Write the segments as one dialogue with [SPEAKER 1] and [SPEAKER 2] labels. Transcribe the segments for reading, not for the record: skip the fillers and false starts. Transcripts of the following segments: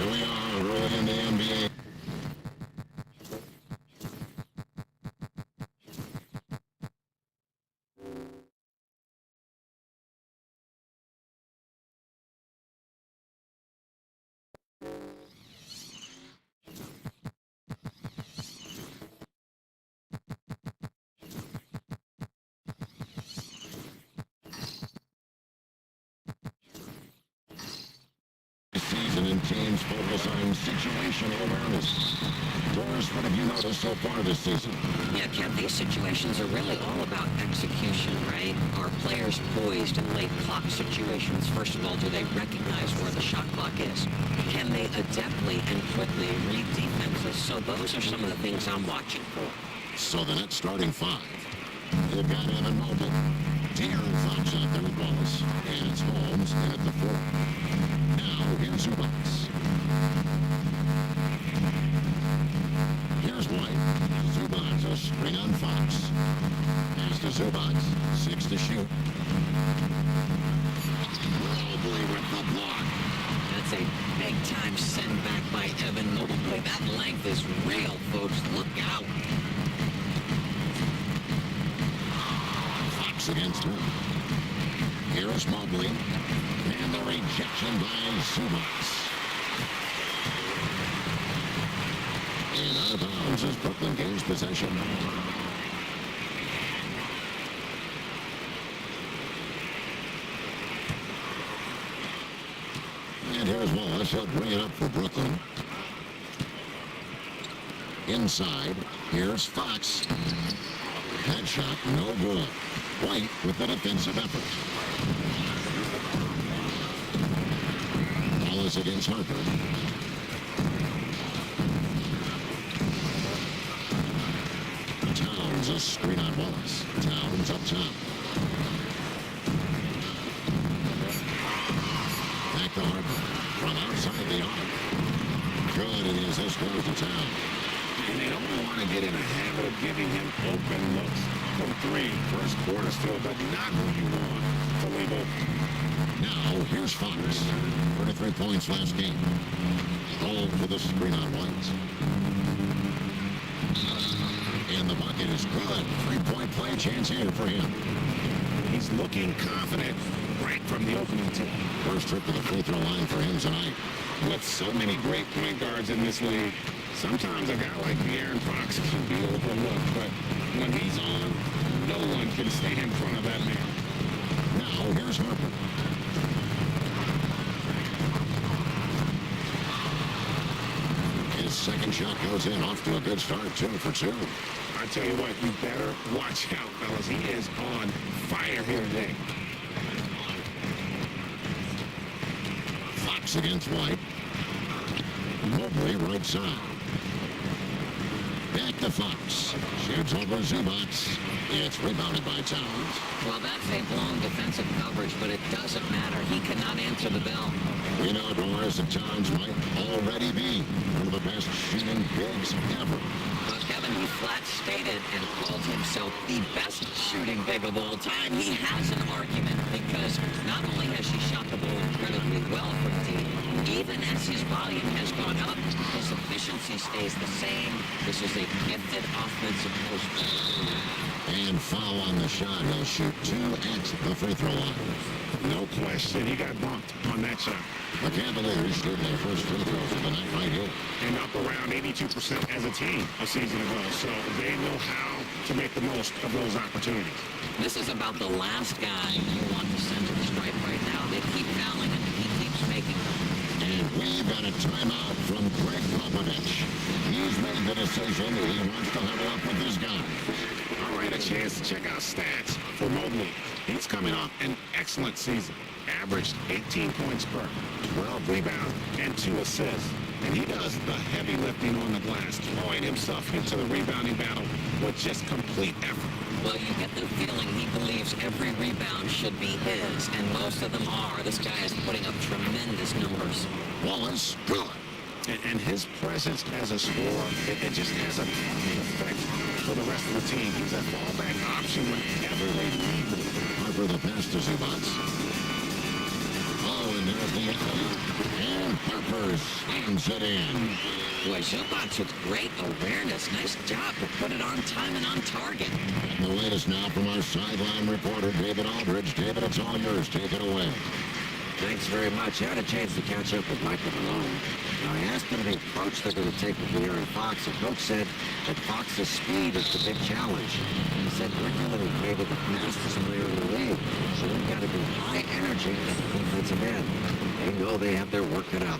[SPEAKER 1] Here we are, early in the NBA. Season and teams focus on situational awareness. Doris, what have you noticed so far this season?
[SPEAKER 2] Yeah, Kev, these situations are really all about execution, right? Are players poised in late clock situations? First of all, do they recognize where the shot clock is? Can they adeptly and quickly read defenses? So those are some of the things I'm watching for.
[SPEAKER 1] So the net starting five. They've got Evan Mobley. De'Aaron Fox out there with Wallace. And it's Holmes in at the four. Now here's Zubats. Here's White. Zubats a string on Fox. Pass to Zubats. 6 to shoot. Mobley with the block.
[SPEAKER 2] That's a big-time send back by Evan Mobley. That length is real, folks. Look out.
[SPEAKER 1] Fox against him. Here's Mobley. And the rejection by Zubats. And out of bounds as Brooklyn gains possession. And here's Wallace. He'll bring it up for Brooklyn. Inside. Here's Fox. Headshot, no good. White with the defensive effort. Wallace against Harper. Towns a screen on Wallace. Towns up top. Back to Harper. From outside the arc. Good, and the assist goes to Town.
[SPEAKER 3] And they don't want to get in a habit of giving him open looks from three. First quarter still, but not what you want to leave open.
[SPEAKER 1] Now, here's Fox. 33 points last game. Hold for the screen on White. And the bucket is good. 3-point play chance here for him.
[SPEAKER 3] He's looking confident right from the opening tip.
[SPEAKER 1] First trip to the free throw line for him tonight.
[SPEAKER 3] With so many great point guards in this league, sometimes a guy like De'Aaron Fox can be overlooked, but when he's on, no one can stay in front of that man.
[SPEAKER 1] Now, here's Harper. His second shot goes in, off to a good start, 2 for 2.
[SPEAKER 3] I tell you what, you better watch out, fellas. He is on fire here today.
[SPEAKER 1] Fox against White. Mobley right side. Back to Fox. Shoots over Zubats. It's rebounded by Towns.
[SPEAKER 2] Well, that's a blown defensive coverage, but it doesn't matter. He cannot answer the bell.
[SPEAKER 1] We know Doris and Towns might already be one of the best shooting bigs ever.
[SPEAKER 2] But Kevin, he flat stated and called himself the best shooting big of all time. He has an argument because not only has he shot the ball incredibly well for the team, even as his volume has gone up, his efficiency stays the same. This is a gifted offensive post player.
[SPEAKER 1] And foul on the shot. He'll shoot 2 at the free throw line.
[SPEAKER 3] No question. He got bumped on that shot.
[SPEAKER 1] The Cavaliers shoot their first free throw for the night right here.
[SPEAKER 3] And up around 82% as a team a season ago. So they know how to make the most of those opportunities.
[SPEAKER 2] This is about the last guy you want to send to the stripe right now. They keep fouling him, and he keeps making them.
[SPEAKER 1] And we've got a timeout from Greg Popovich. He's made the decision that he wants to huddle up with his guys.
[SPEAKER 3] All right, a chance to check out stats for Mobley. He's coming off an excellent season. Averaged 18 points per, 12 rebounds, and 2 assists. And he does the heavy lifting on the glass, throwing himself into the rebounding battle with just complete effort.
[SPEAKER 2] Well, you get the feeling he believes every rebound should be his, and most of them are. This guy is putting up tremendous numbers.
[SPEAKER 1] Wallace, good.
[SPEAKER 3] And his presence as a scorer, it just has a calming effect for the rest of the team. He's a fallback option whenever they need him.
[SPEAKER 1] Harper the pass to Zubats. Oh, and There's the alley-oop, and Harper slams it in.
[SPEAKER 2] Boy, Zubats with great awareness. Nice job to put it on time and on target.
[SPEAKER 1] And the latest now from our sideline reporter, David Aldridge. David, it's all yours. Take it away.
[SPEAKER 4] Thanks very much. I had a chance to catch up with Michael Malone. Now, I asked him the approach they're going to take with De'Aaron Fox, and Coach said that Fox's speed is the big challenge. He said we're dealing with maybe the fastest player in the league, so we've got to be high energy at the defensive end. They know they have their work cut out.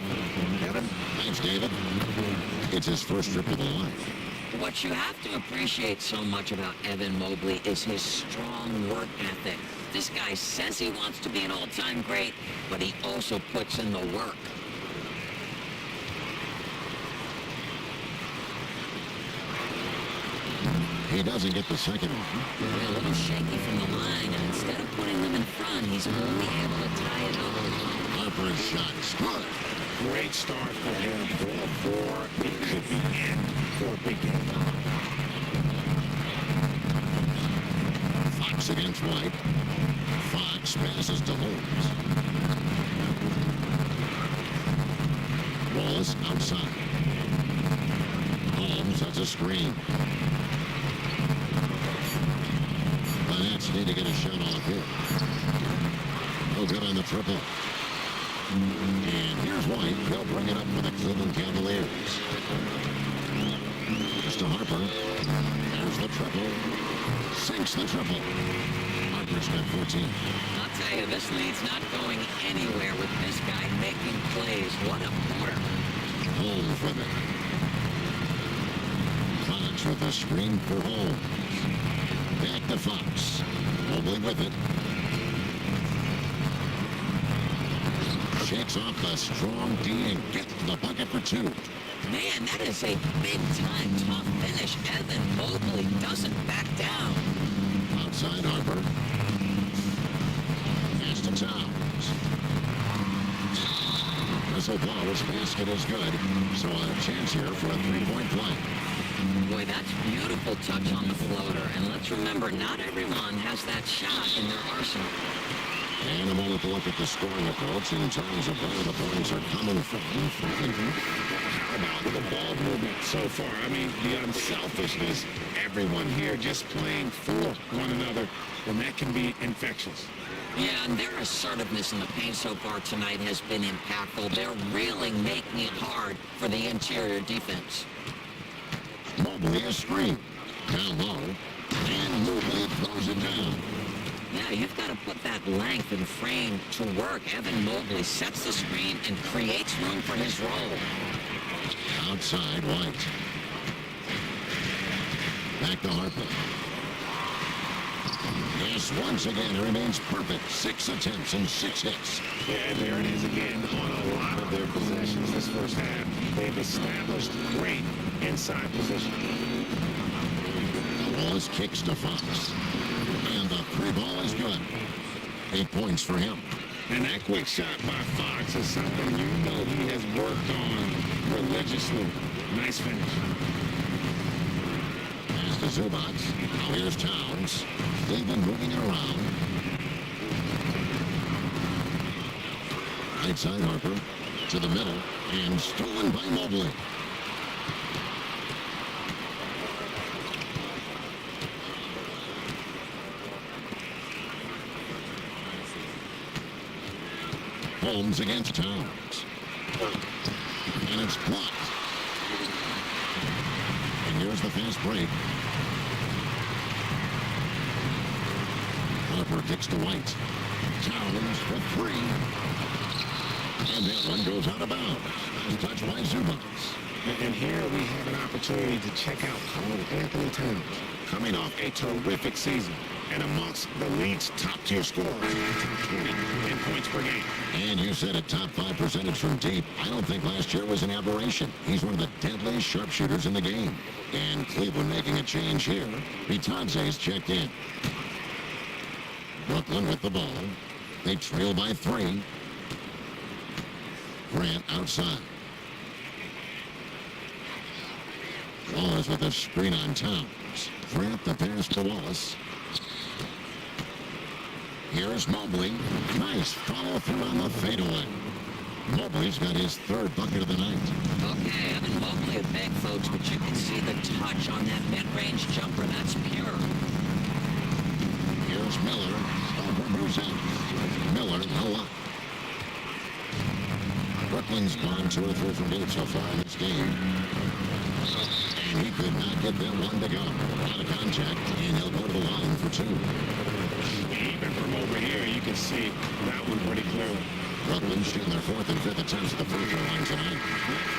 [SPEAKER 4] Kevin?
[SPEAKER 1] Thanks, David. It's his first trip of the life.
[SPEAKER 2] What you have to appreciate so much about Evan Mobley is his strong work ethic. This guy says he wants to be an all-time great, but he also puts in the work.
[SPEAKER 1] He doesn't get the second one.
[SPEAKER 2] They're a little shaky from the line, and instead of putting them in front, he's only able to tie it up.
[SPEAKER 1] Harper's shot is good.
[SPEAKER 3] Great start for him. 4-4. It could be in for a big game.
[SPEAKER 1] Fox against White. Fox passes to Holmes. Wallace outside. Holmes has a screen. The Nets need to get a shot off here. No good on the triple. And here's White. He'll bring it up for the Cleveland Cavaliers. Just to Harper. There's the triple. Sinks the triple. Harper's got 14.
[SPEAKER 2] I'll tell you, this lead's not going anywhere with this guy making plays. What a quarter.
[SPEAKER 1] Holmes with it. Fox with a screen for Holmes. Back to Fox. Mobley with it. Shakes off the strong D and gets to the bucket for two.
[SPEAKER 2] Man, that is a big-time tough finish. Evan Mobley doesn't back down.
[SPEAKER 1] Outside Harper. Pass to Towns. Whistleblowers basket is good. So a chance here for a three-point play.
[SPEAKER 2] Boy, that's beautiful touch on the floater. And let's remember, not everyone has that shot in their arsenal.
[SPEAKER 1] And a moment to look at the scoring approach in terms of where the points are coming from.
[SPEAKER 3] How about the ball movement so far? I mean, the unselfishness. Everyone here just playing for one another. And that can be infectious.
[SPEAKER 2] Yeah, and their assertiveness in the paint so far tonight has been impactful. They're really making it hard for the interior defense.
[SPEAKER 1] Mobley a screen. Down low. And Mobley throws it down.
[SPEAKER 2] Yeah, you've got to put that length and frame to work. Evan Mobley sets the screen and creates room for his role.
[SPEAKER 1] Outside White. Back to Harper. Yes, once again, it remains perfect. 6 attempts and 6 hits.
[SPEAKER 3] Yeah, there it is again on a lot of their possessions this first half. They've established great inside position.
[SPEAKER 1] Wallace kicks to Fox. And the free ball is good. 8 points for him.
[SPEAKER 3] And that quick shot by Fox is something you know he has worked on religiously. Nice finish.
[SPEAKER 1] Pass to Zubats. Now here's Towns. They've been moving around. Right side Harper. To the middle. And stolen by Mobley. Holmes against Towns. And it's blocked. And here's the fast break. Harper kicks to White. Towns for 3. And that one goes out of bounds. Touched by Zubats.
[SPEAKER 3] And here we have an opportunity to check out Anthony Towns, coming off a terrific season and amongst the league's top-tier scorers, 20 in points per game.
[SPEAKER 1] And you said a top 5 percentage from deep. I don't think last year was an aberration. He's one of the deadliest sharpshooters in the game. And Cleveland making a change here. Betances checked in. Brooklyn with the ball. They trail by 3. Grant outside. Wallace with a screen on Towns. Grant the pass to Wallace. Here's Mobley. Nice follow through on the fadeaway. Mobley's got his third bucket of the night.
[SPEAKER 2] Okay, I'm in Mobley a big, folks, but you can see the touch on that mid-range jumper. That's pure.
[SPEAKER 1] Here's Miller. Over Bruzel. Miller, no luck. Brooklyn's gone 2 or 3 from deep so far in this game. And he could not get that one to go. Out of contact, and he'll go to the line for 2.
[SPEAKER 3] Even from over here, you can see that one pretty clearly.
[SPEAKER 1] Brooklyn shooting their 4th and 5th attempts at the free throw line tonight.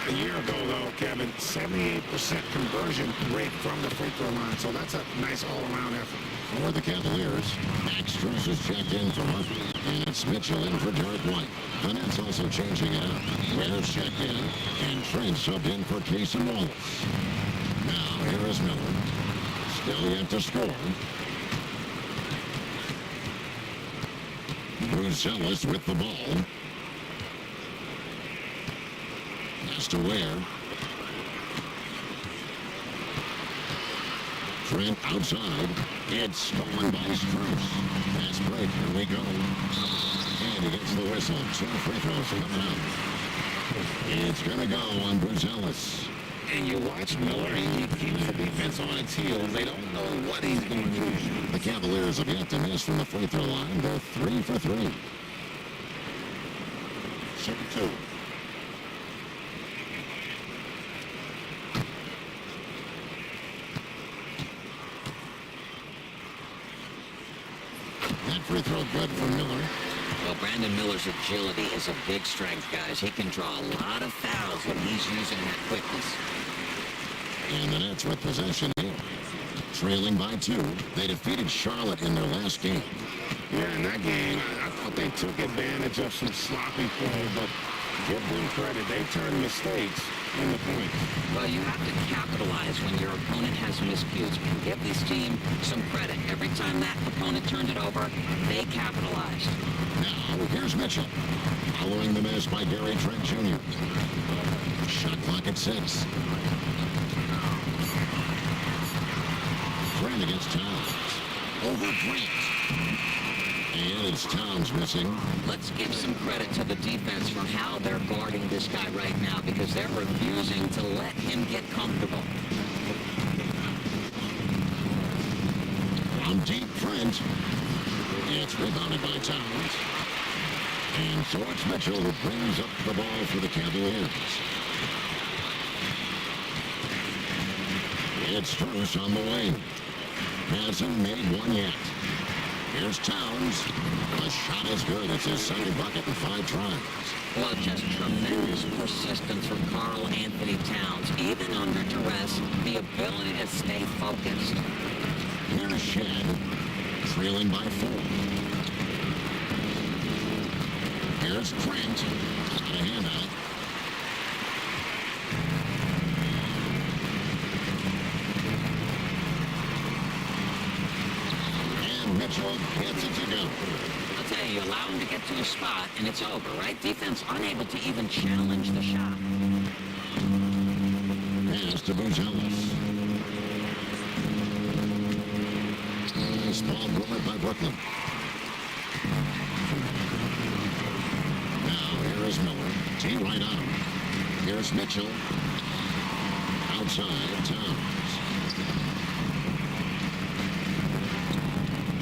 [SPEAKER 3] A year ago, though, Kevin, 78% conversion rate from the free throw line. So that's a nice all-around effort.
[SPEAKER 1] For the Cavaliers, Max Strus is checked in for Murphy. And it's Mitchell in for Derek White. The Nets also changing it up. Ware's checked in, and Trent subbed in for Casey Wallace. Now, here is Miller. Still yet to score. Bruce Ellis with the ball. Has to Ware. Trent outside. It's stolen by Strus. Fast break. Here we go. And he gets the whistle. 2 free throws coming up. It's going to go on Bruce Ellis.
[SPEAKER 3] And you watch Miller, he keeps the defense on its heels. They don't know what he's going to do.
[SPEAKER 1] The Cavaliers have yet to miss from the free throw line. They're 3 for 3. Shoot 2. That free throw good for Miller.
[SPEAKER 2] Well, Brandon Miller's agility is a big strength, guys. He can draw a lot of fouls when he's using that quickness.
[SPEAKER 1] And the Nets with possession here. Trailing by 2. They defeated Charlotte in their last game.
[SPEAKER 3] Yeah, in that game, I thought they took advantage of some sloppy play, but give them credit. They turned mistakes into points.
[SPEAKER 2] Well, you have to capitalize when your opponent has miscues. And give this team some credit. Every time that opponent turned it over, they capitalized.
[SPEAKER 1] Now, here's Mitchell. Following the miss by Gary Trent Jr. Shot clock at 6. Trent against Towns. Over Grant. And it's Towns missing.
[SPEAKER 2] Let's give some credit to the defense for how they're guarding this guy right now because they're refusing to let him get comfortable.
[SPEAKER 1] From deep, Trent. It's rebounded by Towns. And so it's Mitchell who brings up the ball for the Cavaliers. It's Strus on the wing. Hasn't made one yet. Here's Towns. The shot is good. It's his second bucket in 5 tries.
[SPEAKER 2] Well, just tremendous persistence from Karl Anthony Towns. Even under duress, the ability to stay focused.
[SPEAKER 1] Here's Shed. Trailing by 4. Here's Grant. Got a handout. Mitchell gets it to go.
[SPEAKER 2] I'll tell you, you allow him to get to a spot, and it's over, right? Defense unable to even challenge the shot.
[SPEAKER 1] Pass to Buzelis. Nice ball movement by Brooklyn. Now, here is Miller. T right on him. Here's Mitchell. Outside, Towns.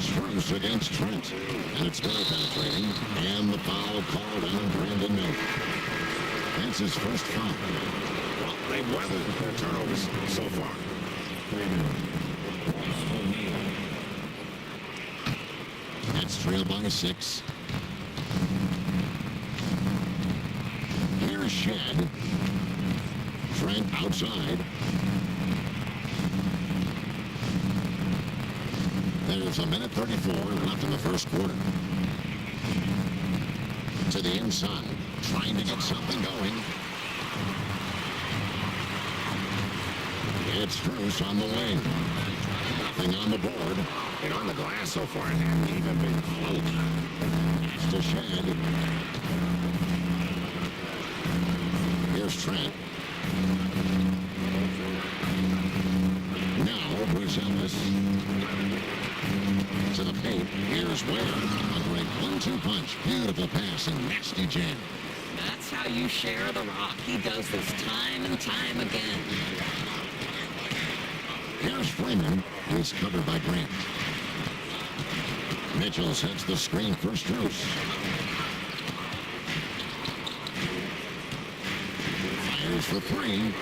[SPEAKER 1] Strus against Trent. And it's very penetrating. And the foul called on Brandon Miller. That's his first foul.
[SPEAKER 3] Well, they've weathered their turnovers so far.
[SPEAKER 1] That's trailed by 6. Here's Shed. Trent outside. There's a minute 34 left in the first quarter. To the inside, trying to get something going. It's Strus on the wing. Nothing on the board.
[SPEAKER 3] And on the glass so far, it hasn't even been close.
[SPEAKER 1] It's to Shed. Here's Trent. Now, Bruce Ellis. To the paint. Here's Ware. A great 1-2 punch. Beautiful pass and nasty jam.
[SPEAKER 2] That's how you share the rock. He does this time and time again.
[SPEAKER 1] Here's Freeman. He's covered by Grant. Mitchell sets the screen for Strus. Fires for three.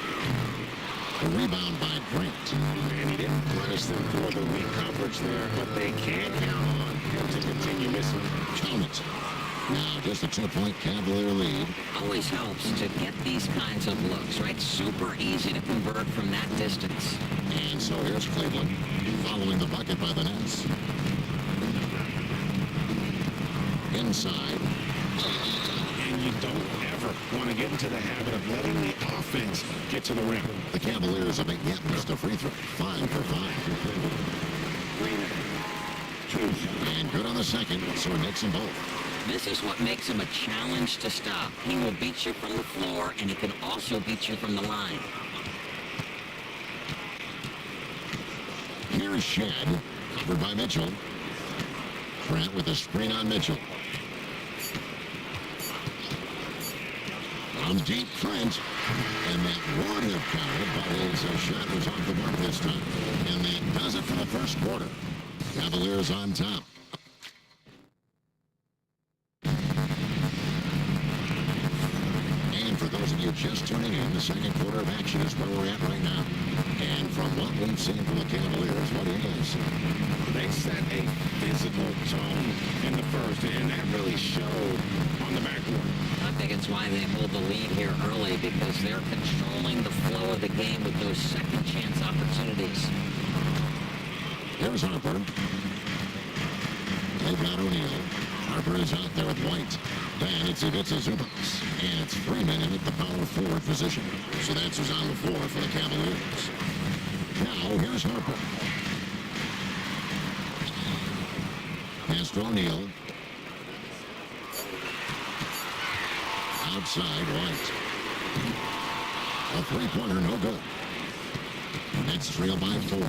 [SPEAKER 1] A rebound by Grant.
[SPEAKER 3] And he didn't punish them for the weak coverage there, but they can't count on him to continue missing.
[SPEAKER 1] Count it. Now just a 2-point Cavalier lead.
[SPEAKER 2] Always helps to get these kinds of looks, right? Super easy to convert from that distance.
[SPEAKER 1] And so here's Cleveland, following the bucket by the Nets. Inside.
[SPEAKER 3] And you don't ever want to get into the habit of letting the offense get to the rim.
[SPEAKER 1] The Cavaliers have yet missed a free throw. 5 for 5. And good on the second, so it makes them both.
[SPEAKER 2] This is what makes him a challenge to stop. He will beat you from the floor, and he can also beat you from the line.
[SPEAKER 1] Here's Shed, covered by Mitchell. Grant with a screen on Mitchell. From deep, Trent. And that would have counted, but his shot was off the mark this time. And that does it for the first quarter. Cavaliers on top. And for those of you just tuning in, the second quarter of action is where we're at right now. And from what we've seen from the Cavaliers, what is?
[SPEAKER 3] They set a physical tone in the first, and that really showed on the backcourt.
[SPEAKER 2] I think it's why they hold the lead here early, because they're controlling the flow of the game with those second chance opportunities.
[SPEAKER 1] Here's Harper. They've got O'Neal. Harper is out there with White. Then it's Ivica Zubac. And it's Freeman in at the power forward position. So that's who's on the floor for the Cavaliers. Now, here's Harper. Pass to O'Neal. Outside, White. A three-pointer, no good. That's trailed by 4.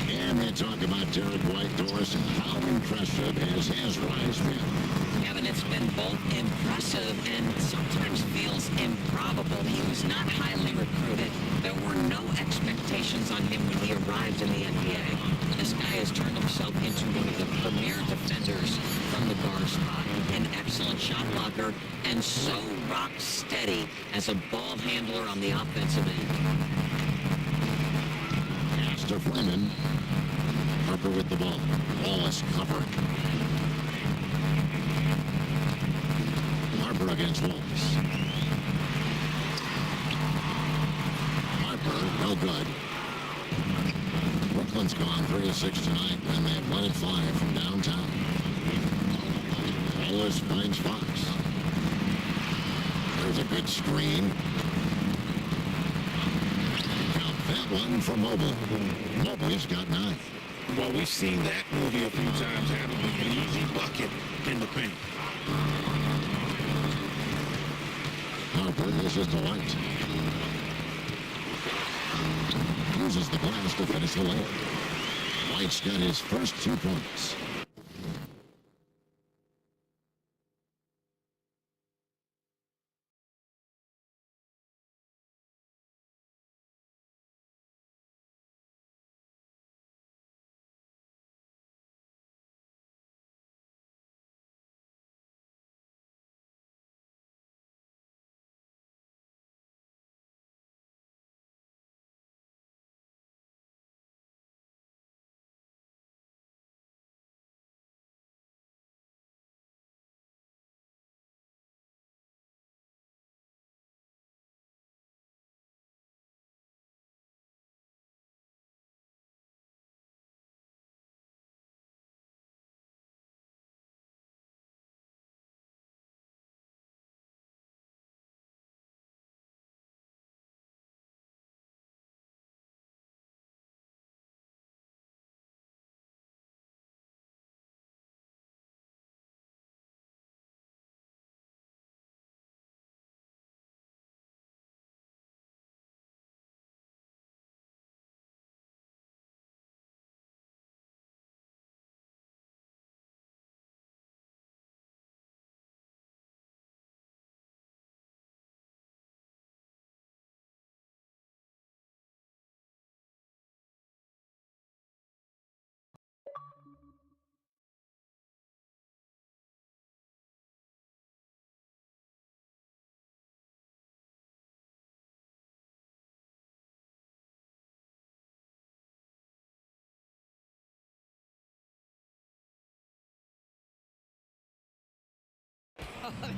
[SPEAKER 1] And they talk about Derek White, Doris, and how impressive has his rise been.
[SPEAKER 2] Kevin, it's been both impressive and sometimes feels improbable. He was not highly recruited. There were no expectations on him when he arrived in the NBA. This guy has turned himself into one of the premier defenders from the guard spot. An excellent shot blocker and so rock steady as a ball handler on the offensive end.
[SPEAKER 1] To Freeman. Harper with the ball. Wallace covering. Harper against Wallace. Harper, no good. Brooklyn's gone 3 of 6 tonight, and they've let it fly from downtown. Wallace finds Fox. There's a good screen. That one for Mobley. Mobley's got 9.
[SPEAKER 3] Well, we've seen that movie a few times, haven't we? An easy bucket in the paint.
[SPEAKER 1] Harper, this is the White. Uses the glass to finish the layup. White's got his first 2 points.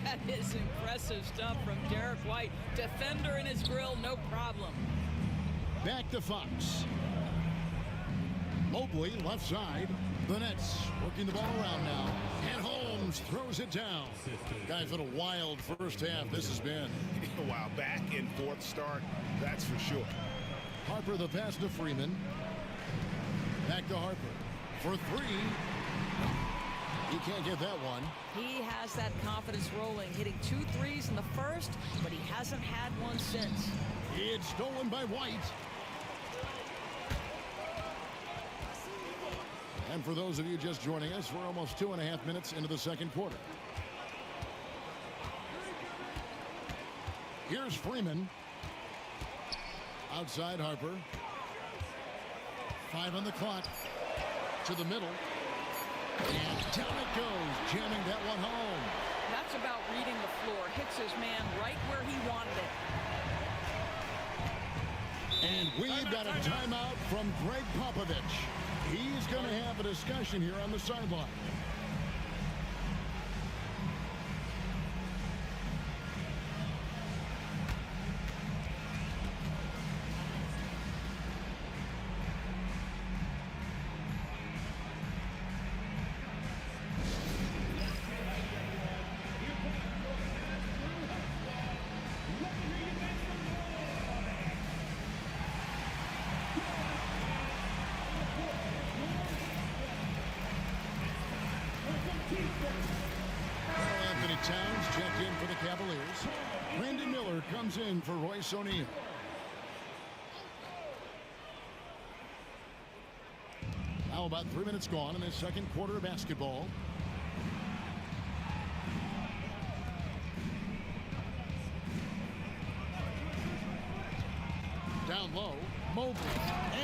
[SPEAKER 5] That is impressive stuff from Derek White. Defender in his grill, no problem.
[SPEAKER 1] Back to Fox. Mobley, left side. The Nets working the ball around now. And Holmes throws it down. Guys, what a wild first half this has been.
[SPEAKER 3] Wow, back and forth start, that's for sure.
[SPEAKER 1] Harper the pass to Freeman. Back to Harper for three. He can't get that one.
[SPEAKER 5] He has that confidence rolling, hitting 2 threes in the first, but he hasn't had one since.
[SPEAKER 1] It's stolen by White. And for those of you just joining us, we're almost 2.5 minutes into the second quarter. Here's Freeman. Outside Harper. 5 on the clock. To the middle. And down it goes, jamming that one home.
[SPEAKER 5] That's about reading the floor. Hits his man right where he wanted it.
[SPEAKER 1] And we've got a timeout from Greg Popovich. He's going to have a discussion here on the sideline. Towns checked in for the Cavaliers. Brandon Miller comes in for Royce O'Neal. Now about 3 minutes gone in the second quarter of basketball. Down low, Mobley.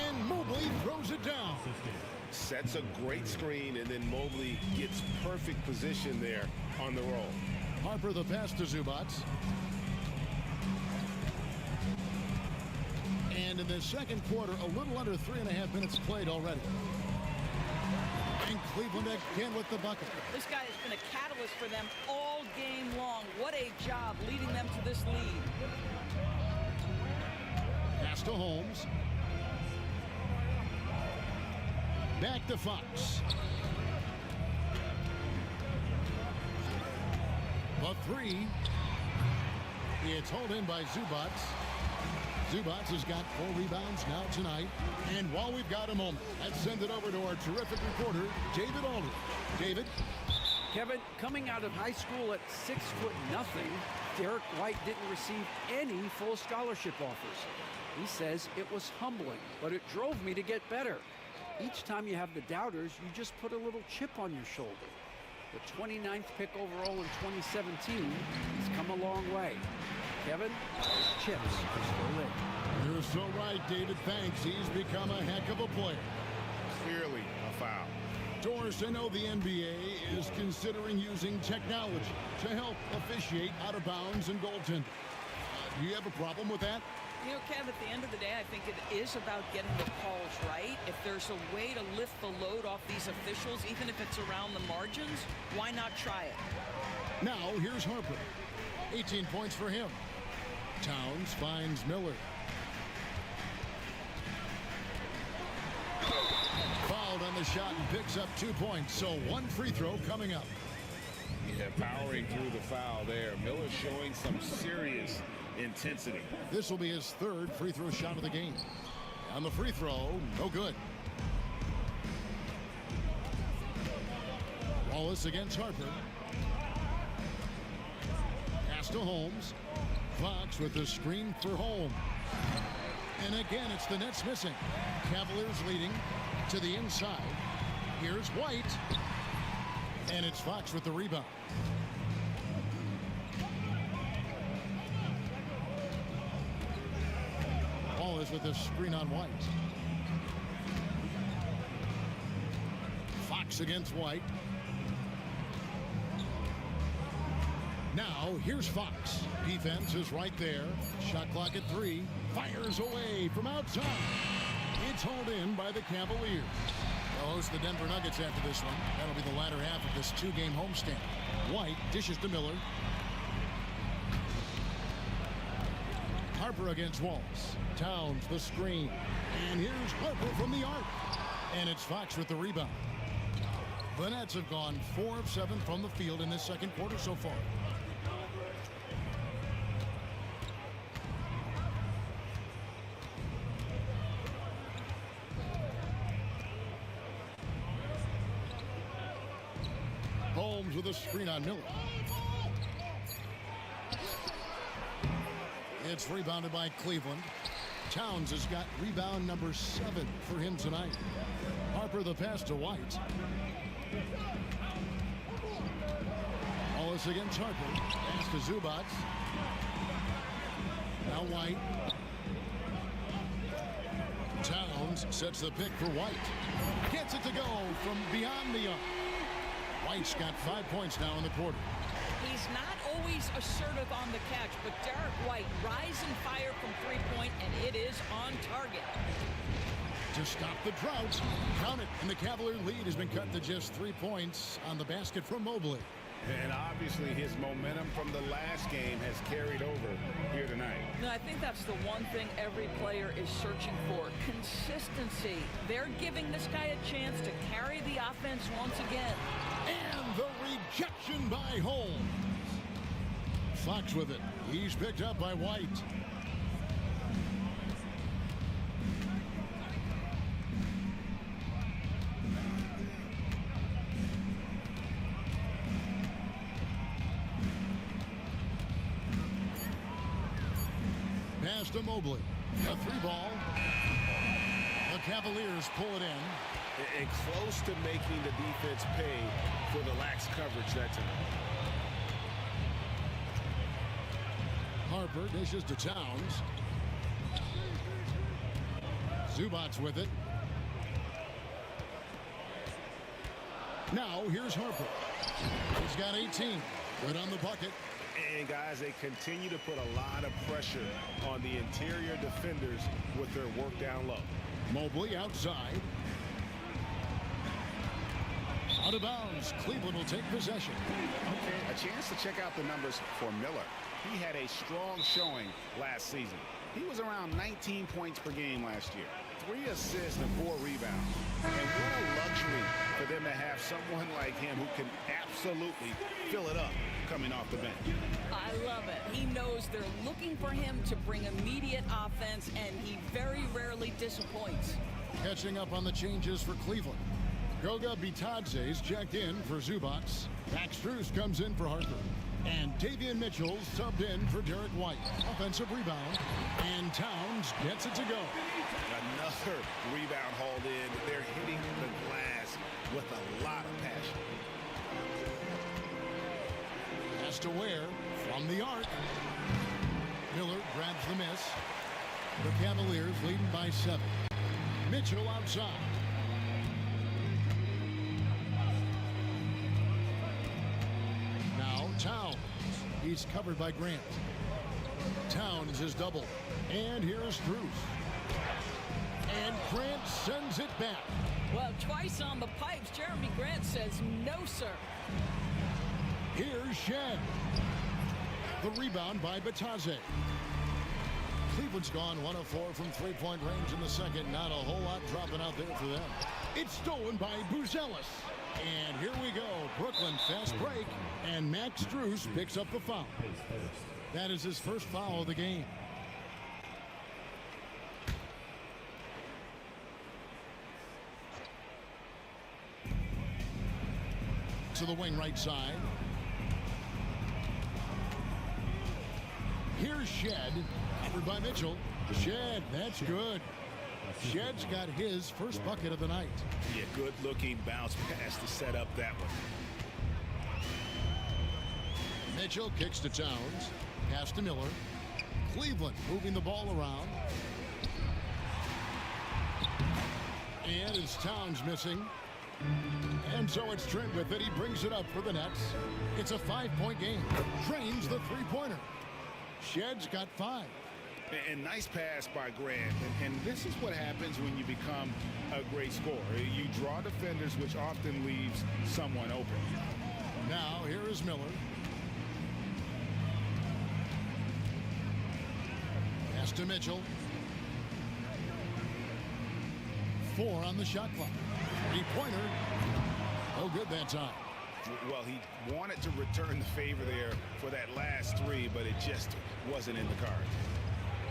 [SPEAKER 1] And Mobley throws it down.
[SPEAKER 3] Sets a great screen, and then Mobley gets perfect position there on the roll.
[SPEAKER 1] Harper the pass to Zubac. And in the second quarter, a little under 3.5 minutes played already. And Cleveland again with the bucket.
[SPEAKER 5] This guy has been a catalyst for them all game long. What a job leading them to this lead.
[SPEAKER 1] Pass to Holmes. Back to Fox. A three. It's hauled in by Zubac. Zubac has got 4 rebounds now tonight. And while we've got a moment, let's send it over to our terrific reporter, David Aldridge. David?
[SPEAKER 6] Kevin, coming out of high school at 6'0", Derek White didn't receive any full scholarship offers. He says it was humbling, but it drove me to get better. Each time you have the doubters, you just put a little chip on your shoulder. The 29th pick overall in 2017 has come a long way. Kevin, those chips are still in.
[SPEAKER 1] You're so right, David. Thanks. He's become a heck of a player.
[SPEAKER 3] Clearly a foul.
[SPEAKER 1] Doris, I know the NBA is considering using technology to help officiate out of bounds and goaltending. Do you have a problem with that?
[SPEAKER 5] You know, Kev, at the end of the day, I think it is about getting the calls right. If there's a way to lift the load off these officials, even if it's around the margins, why not try it?
[SPEAKER 1] Now, here's Harper. 18 points for him. Towns finds Miller. Fouled on the shot and picks up 2 points. So 1 free throw coming up.
[SPEAKER 3] Yeah, powering through the foul there. Miller showing some serious intensity.
[SPEAKER 1] This will be his 3rd free throw shot of the game. On the free throw, no good. Wallace against Harper. Pass to Holmes. Fox with the screen for Holmes. And again, it's the Nets missing. Cavaliers leading to the inside. Here's White. And it's Fox with the rebound. Wallace with the screen on White. Fox against White. Now, here's Fox. Defense is right there. Shot clock at 3. Fires away from outside. It's hauled in by the Cavaliers.
[SPEAKER 7] They'll host the Denver Nuggets after this one. That'll be the latter half of this two-game homestand. White dishes to Miller. Harper against Walls. Towns the screen. And here's Harper from the arc. And it's Fox with the rebound. The Nets have gone 4 of 7 from the field in this second quarter so far. Holmes with a screen on Miller. It's rebounded by Cleveland. Towns has got rebound number 7 for him tonight. Harper the pass to White. Wallace against Harper. Pass to Zubac. Now White. Towns sets the pick for White. Gets it to go from beyond the arc. White's got 5 points now in the quarter.
[SPEAKER 5] He's not always assertive on the catch, but Derek White rise and fire from three-point, and it is on target.
[SPEAKER 7] To stop the drought, count it, and the Cavalier lead has been cut to just 3 points on the basket from Mobley.
[SPEAKER 3] And obviously his momentum from the last game has carried over here tonight.
[SPEAKER 5] No, I think that's the one thing every player is searching for, consistency. They're giving this guy a chance to carry the offense once again.
[SPEAKER 7] And the rejection by Holmes. Fox with it. He's picked up by White. Pass to Mobley. A 3-ball. The Cavaliers pull it in.
[SPEAKER 3] And close to making the defense pay for the lax coverage that time.
[SPEAKER 7] Harper dishes to Towns. Zubac with it. Now here's Harper. He's got 18. Good on the bucket.
[SPEAKER 3] And guys, they continue to put a lot of pressure on the interior defenders with their work down low.
[SPEAKER 7] Mobley outside. Out of bounds. Cleveland will take possession.
[SPEAKER 3] Okay, a chance to check out the numbers for Miller. He had a strong showing last season. He was around 19 points per game last year. 3 assists and 4 rebounds. And what a luxury for them to have someone like him who can absolutely fill it up coming off the bench.
[SPEAKER 5] I love it. He knows they're looking for him to bring immediate offense, and he very rarely disappoints.
[SPEAKER 7] Catching up on the changes for Cleveland. Goga Bitadze's checked in for Zubac. Max Strus comes in for Harper. And Davion Mitchell subbed in for Derek White. Offensive rebound. And Towns gets it to go.
[SPEAKER 3] Another rebound hauled in. They're hitting the glass with a lot of passion.
[SPEAKER 7] Pass to Ware from the arc. Miller grabs the miss. The Cavaliers leading by 7. Mitchell outside. Now Towns. He's covered by Grant. Towns is double. And here's Strus. And Grant sends it back.
[SPEAKER 5] Well, twice on the pipes, Jeremy Grant says no, sir.
[SPEAKER 7] Here's Shed. The rebound by Bitadze. Cleveland's gone 1 of 4 from three-point range in the second. Not a whole lot dropping out there for them. It's stolen by Buzelis. And here we go. Brooklyn fast break. And Max Strus picks up the foul. That is his first foul of the game. To the wing right side. Here's Shed. Covered by Mitchell. Shed, that's good. Shed's got his first bucket of the night.
[SPEAKER 3] Yeah, good looking bounce pass to set up that one.
[SPEAKER 7] Mitchell kicks to Towns. Pass to Miller. Cleveland moving the ball around. And it's Towns missing. And so it's Trent with it. He brings it up for the Nets. It's a 5-point game. Drains the three-pointer. Shed's got 5.
[SPEAKER 3] And nice pass by Grant. And this is what happens when you become a great scorer. You draw defenders, which often leaves someone open.
[SPEAKER 7] Now, here is Miller. Pass to Mitchell. 4 on the shot clock. 3-pointer. Oh, good that time.
[SPEAKER 3] Well, he wanted to return the favor there for that last 3, but it just wasn't in the cards.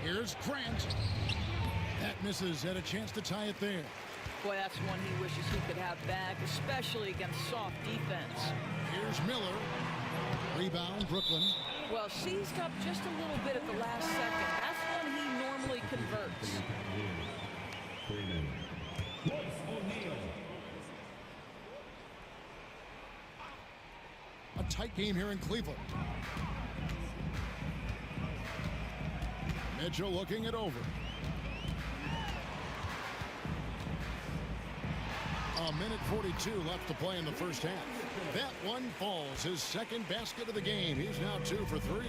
[SPEAKER 7] Here's Grant. That misses. Had a chance to tie it there.
[SPEAKER 5] Boy, that's one he wishes he could have back, especially against soft defense.
[SPEAKER 7] Here's Miller. Rebound, Brooklyn.
[SPEAKER 5] Well, seized up just a little bit at the last second. That's when he normally converts.
[SPEAKER 7] A tight game here in Cleveland. Mitchell looking it over. A minute 42 left to play in the first half. That one falls. His second basket of the game. He's now 2 for 3.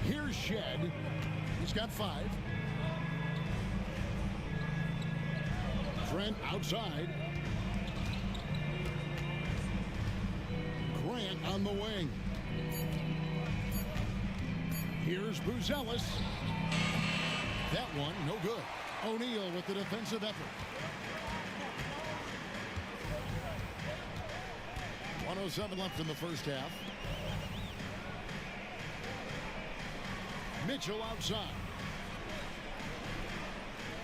[SPEAKER 7] Here's Shed. He's got 5. Trent outside. Grant on the wing. Here's Buzelis. That one, no good. O'Neal with the defensive effort. 1:07 left in the first half. Mitchell outside.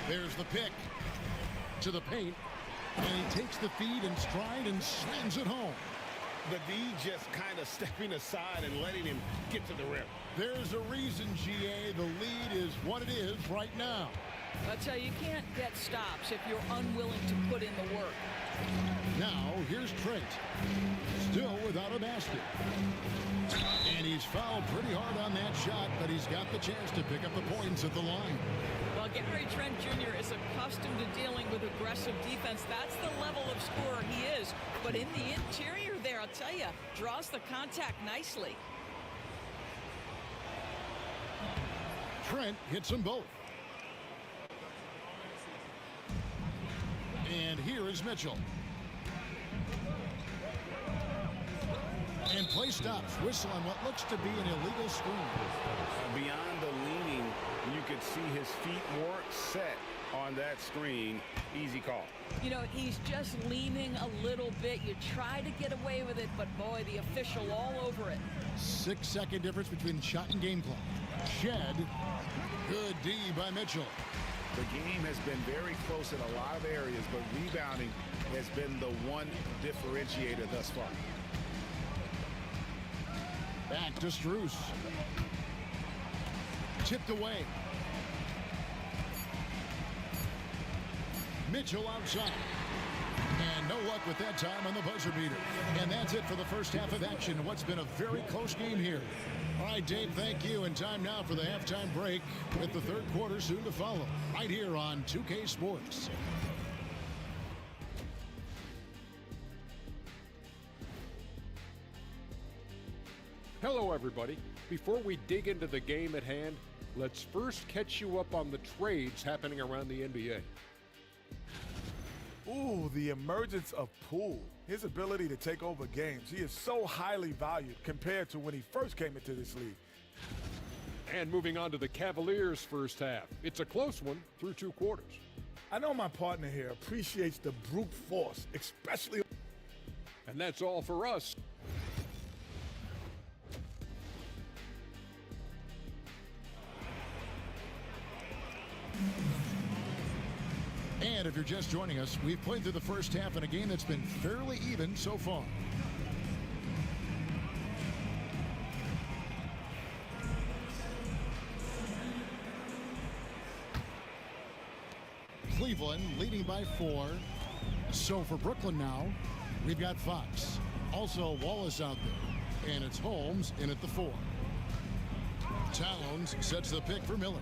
[SPEAKER 7] There's the pick. To the paint. And he takes the feed in stride and slams it home.
[SPEAKER 3] The D just kind of stepping aside and letting him get to the rim.
[SPEAKER 7] There's a reason, GA. The lead is what it is right now.
[SPEAKER 5] I tell you, you can't get stops if you're unwilling to put in the work.
[SPEAKER 7] Now, here's Trent. Still without a basket. And he's fouled pretty hard on that shot, but he's got the chance to pick up the points at the line.
[SPEAKER 5] Well, Gary Trent Jr. is accustomed to dealing with aggressive defense. That's the level of scorer he is. But in the interior there, I'll tell you, draws the contact nicely.
[SPEAKER 7] Trent hits them both. And here is Mitchell. And play stops. Whistle on what looks to be an illegal screen.
[SPEAKER 3] Beyond the leaning, you could see his feet more set on that screen. Easy call.
[SPEAKER 5] You know, he's just leaning a little bit. You try to get away with it, but boy, the official all over it.
[SPEAKER 7] 6-second difference between shot and game clock. Shed. Good D by Mitchell.
[SPEAKER 3] The game has been very close in a lot of areas, but rebounding has been the one differentiator thus far.
[SPEAKER 7] Back to Strus. Tipped away. Mitchell outside. And no luck with that time on the buzzer beater. And that's it for the first half of action in what's been a very close game here. All right, Dave, thank you. And time now for the halftime break with the third quarter soon to follow. Right here on 2K Sports.
[SPEAKER 8] Hello, everybody. Before we dig into the game at hand, let's first catch you up on the trades happening around the NBA.
[SPEAKER 9] Ooh, the emergence of Poole. His ability to take over games. He is so highly valued compared to when he first came into this league.
[SPEAKER 8] And moving on to the Cavaliers' first half. It's a close one through 2 quarters.
[SPEAKER 9] I know my partner here appreciates the brute force, especially.
[SPEAKER 8] And that's all for us.
[SPEAKER 7] And if you're just joining us, we've played through the first half in a game that's been fairly even so far. Cleveland leading by 4. So for Brooklyn now, we've got Fox. Also Wallace out there. And it's Holmes in at the 4. Towns sets the pick for Miller.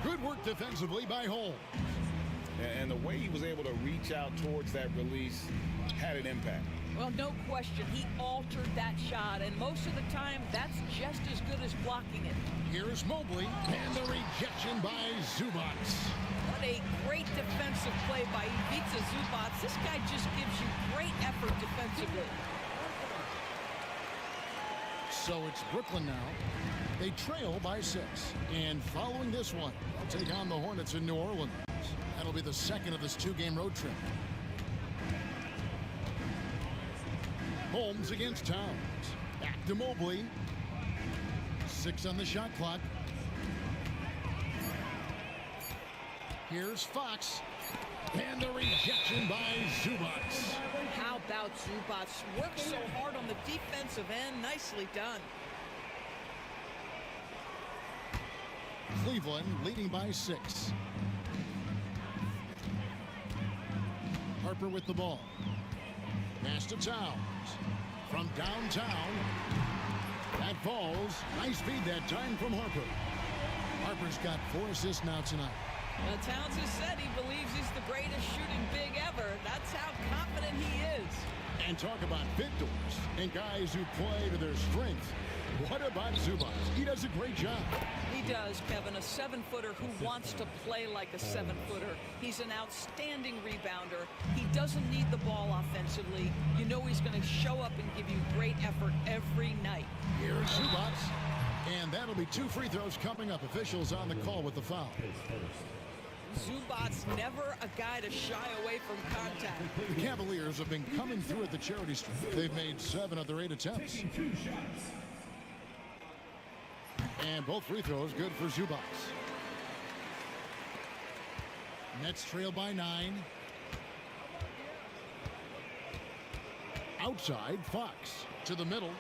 [SPEAKER 7] Good work defensively by Holmes.
[SPEAKER 3] And the way he was able to reach out towards that release had an impact.
[SPEAKER 5] Well, no question, he altered that shot, and most of the time, that's just as good as blocking it.
[SPEAKER 7] Here's Mobley, and the rejection by Zubac.
[SPEAKER 5] What a great defensive play by Ivica Zubac. This guy just gives you great effort defensively.
[SPEAKER 7] So it's Brooklyn now. They trail by 6. And following this one, they'll take on the Hornets in New Orleans. That'll be the second of this 2-game road trip. Holmes against Towns. Back to Mobley. 6 on the shot clock. Here's Fox. And the rejection by Zubac.
[SPEAKER 5] How about Zubac? Works so hard on the defensive end. Nicely done.
[SPEAKER 7] Cleveland leading by 6. Harper with the ball. Pass to Towns. From downtown. That falls. Nice feed that time from Harper. Harper's got 4 assists now tonight.
[SPEAKER 5] Well, Towns has said he believes he's the greatest shooting big ever. That's how confident he is.
[SPEAKER 7] And talk about victors and guys who play to their strength. What about Zubac? He does a great job.
[SPEAKER 5] He does, Kevin. A 7-footer who wants to play like a 7-footer. He's an outstanding rebounder. He doesn't need the ball offensively. You know he's going to show up and give you great effort every night.
[SPEAKER 7] Here's Zubac. And that'll be 2 free throws coming up. Officials on the call with the foul.
[SPEAKER 5] Zubac's never a guy to shy away from contact.
[SPEAKER 7] The Cavaliers have been coming through at the charity stripe. They've made 7 of their 8 attempts. And both free throws good for Zubac. Nets trail by 9. Outside, Fox to the middle.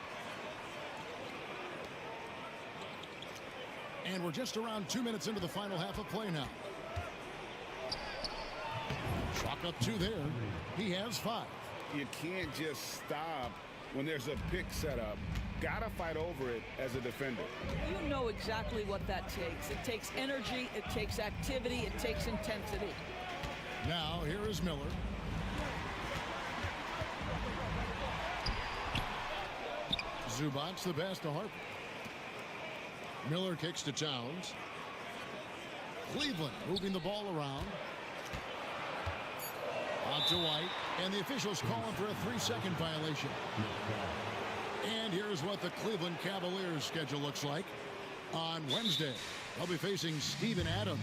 [SPEAKER 7] And we're just around 2 minutes into the final half of play now. Chalk up 2 there. He has 5.
[SPEAKER 3] You can't just stop when there's a pick set up. Gotta fight over it as a defender.
[SPEAKER 5] You know exactly what that takes. It takes energy, it takes activity, it takes intensity.
[SPEAKER 7] Now, here is Miller. Zubac the pass to Harper. Miller kicks to Towns. Cleveland moving the ball around. Out to White. And the officials calling for a 3-second violation. And here's what the Cleveland Cavaliers schedule looks like. On Wednesday, they'll be facing Steven Adams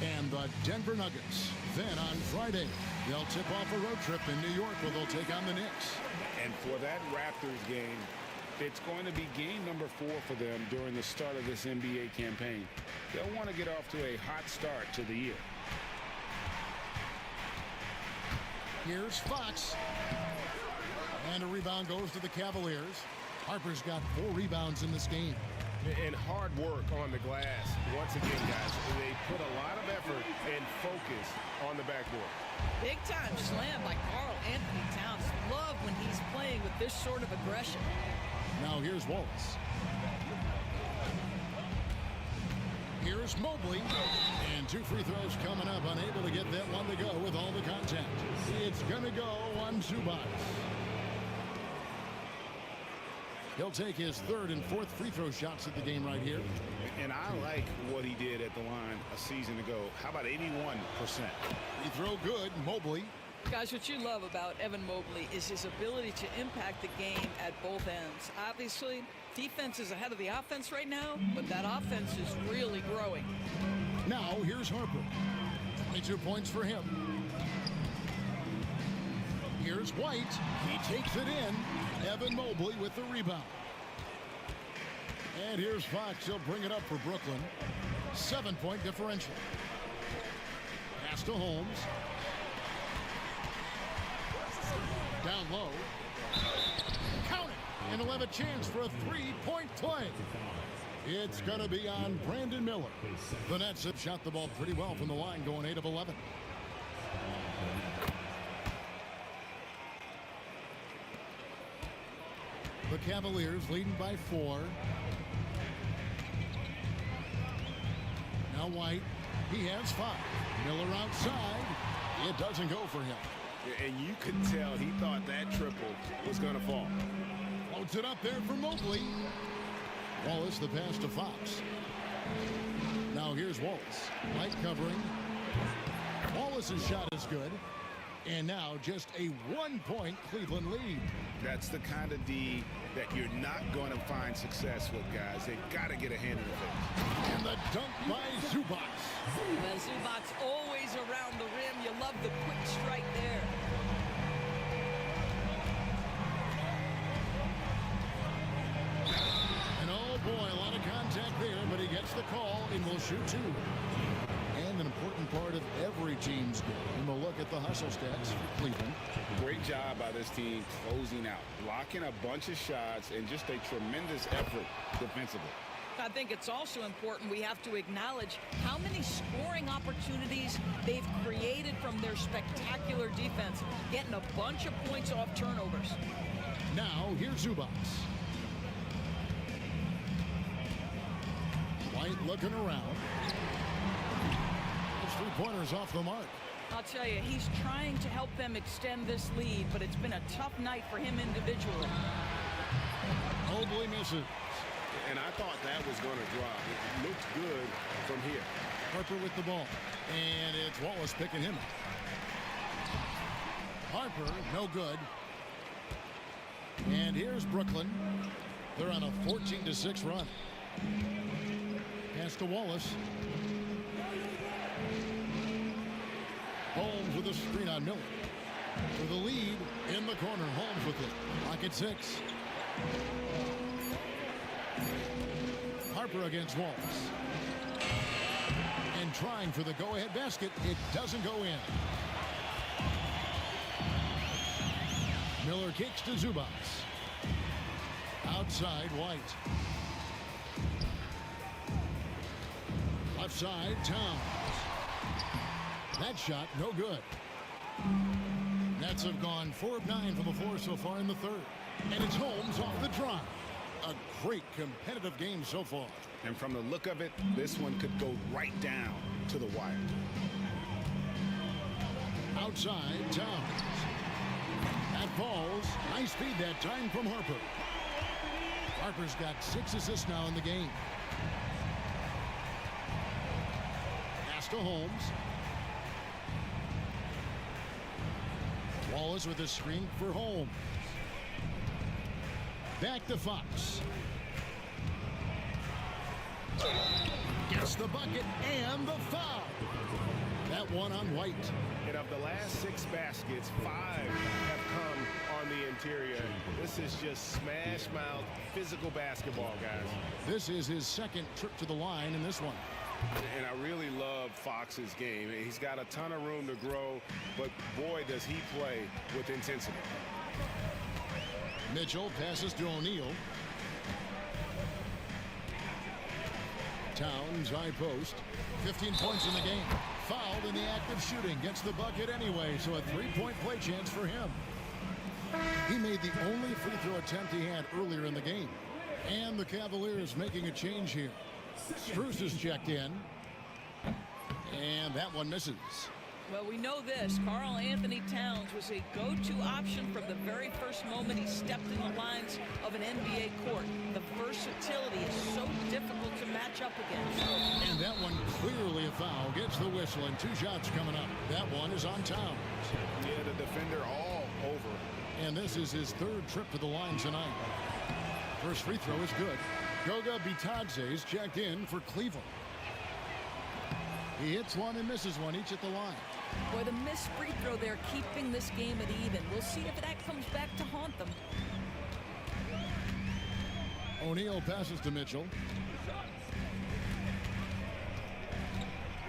[SPEAKER 7] and the Denver Nuggets. Then on Friday, they'll tip off a road trip in New York where they'll take on the Knicks.
[SPEAKER 3] And for that Raptors game, it's going to be game number 4 for them during the start of this NBA campaign. They'll want to get off to a hot start to the year.
[SPEAKER 7] Here's Fox. And a rebound goes to the Cavaliers. Harper's got 4 rebounds in this game.
[SPEAKER 3] And hard work on the glass. Once again, guys, they put a lot of effort and focus on the backboard.
[SPEAKER 5] Big time slam by Karl Anthony Towns. Love when he's playing with this sort of aggression.
[SPEAKER 7] Now here's Wallace. Here's Mobley. And 2 free throws coming up. Unable to get that one to go with all the contact. It's going to go on Zubac. He'll take his 3rd and 4th free throw shots at the game right here.
[SPEAKER 3] And I like what he did at the line a season ago. How about 81%?
[SPEAKER 7] He throw good, Mobley.
[SPEAKER 5] Guys, what you love about Evan Mobley is his ability to impact the game at both ends. Obviously, defense is ahead of the offense right now, but that offense is really growing.
[SPEAKER 7] Now, here's Harper. 22 points for him. Here's White. He takes it in. Evan Mobley with the rebound. And here's Fox. He'll bring it up for Brooklyn. 7-point differential. Pass to Holmes. Down low. Count it. And he'll have a chance for a 3-point play. It's going to be on Brandon Miller. The Nets have shot the ball pretty well from the line, going 8 of 11. The Cavaliers leading by 4. Now White. He has 5. Miller outside. It doesn't go for him.
[SPEAKER 3] And you could tell he thought that triple was going to fall.
[SPEAKER 7] Floats it up there for Mobley. Wallace, the pass to Fox. Now here's Wallace. Light covering. Wallace's shot is good. And now just a 1-point Cleveland lead.
[SPEAKER 3] That's the kind of D that you're not going to find success with, guys. They've got to get a hand in the face.
[SPEAKER 7] And the dunk by Zubac.
[SPEAKER 5] Well, Zubac's always around the rim. You love the quick strike there.
[SPEAKER 7] And oh boy, a lot of contact there, but he gets the call and will shoot two. And an important part of every team's game. And we'll look at the hustle stats for Cleveland.
[SPEAKER 3] Great job by this team closing out, blocking a bunch of shots, and just a tremendous effort defensively.
[SPEAKER 5] I think it's also important we have to acknowledge how many scoring opportunities they've created from their spectacular defense, getting a bunch of points off turnovers.
[SPEAKER 7] Now, here's Zubac. White looking around. His three-pointers off the mark.
[SPEAKER 5] I'll tell you, he's trying to help them extend this lead, but it's been a tough night for him individually.
[SPEAKER 7] Mobley misses.
[SPEAKER 3] And I thought that was going to drop. It looked good from here.
[SPEAKER 7] Harper with the ball. And it's Wallace picking him up. Harper, no good. And here's Brooklyn. They're on a 14-6 run. Pass to Wallace. Holmes with a screen on Miller. For the lead in the corner. Holmes with it. Lock at 6. Harper against Wallace. And trying for the go-ahead basket. It doesn't go in. Miller kicks to Zubac. Outside, White. Left side, Towns. That shot, no good. Nets have gone 4 of 9 from the floor so far in the third. And it's Holmes off the drive. A great competitive game so far.
[SPEAKER 3] And from the look of it, this one could go right down to the wire.
[SPEAKER 7] Outside, Towns. That falls. Nice feed that time from Harper. Harper's got 6 assists now in the game. Pass to Holmes. Wallace with a screen for Holmes. Back to Fox. Gets the bucket and the foul. That one on White.
[SPEAKER 3] And of the last 6 baskets, 5 have come on the interior. This is just smash mouth physical basketball, guys.
[SPEAKER 7] This is his second trip to the line in this one.
[SPEAKER 3] And I really love Fox's game. He's got a ton of room to grow, but boy, does he play with intensity.
[SPEAKER 7] Mitchell passes to O'Neal. Towns, high post. 15 points in the game. Fouled in the act of shooting. Gets the bucket anyway, so a 3-point play chance for him. He made the only free throw attempt he had earlier in the game. And the Cavaliers making a change here. Strus is checked in. And that one misses.
[SPEAKER 5] Well, we know this. Karl Anthony Towns was a go-to option from the very first moment he stepped in the lines of an NBA court. The versatility is so difficult to match up against.
[SPEAKER 7] And that one clearly a foul. Gets the whistle and 2 shots coming up. That one is on Towns.
[SPEAKER 3] Yeah, the defender all over.
[SPEAKER 7] And this is his 3rd trip to the line tonight. First free throw is good. Goga Bitadze is checked in for Cleveland. He hits one and misses one, each at the line.
[SPEAKER 5] Boy, the missed free throw there keeping this game at even. We'll see if that comes back to haunt them.
[SPEAKER 7] O'Neal passes to Mitchell.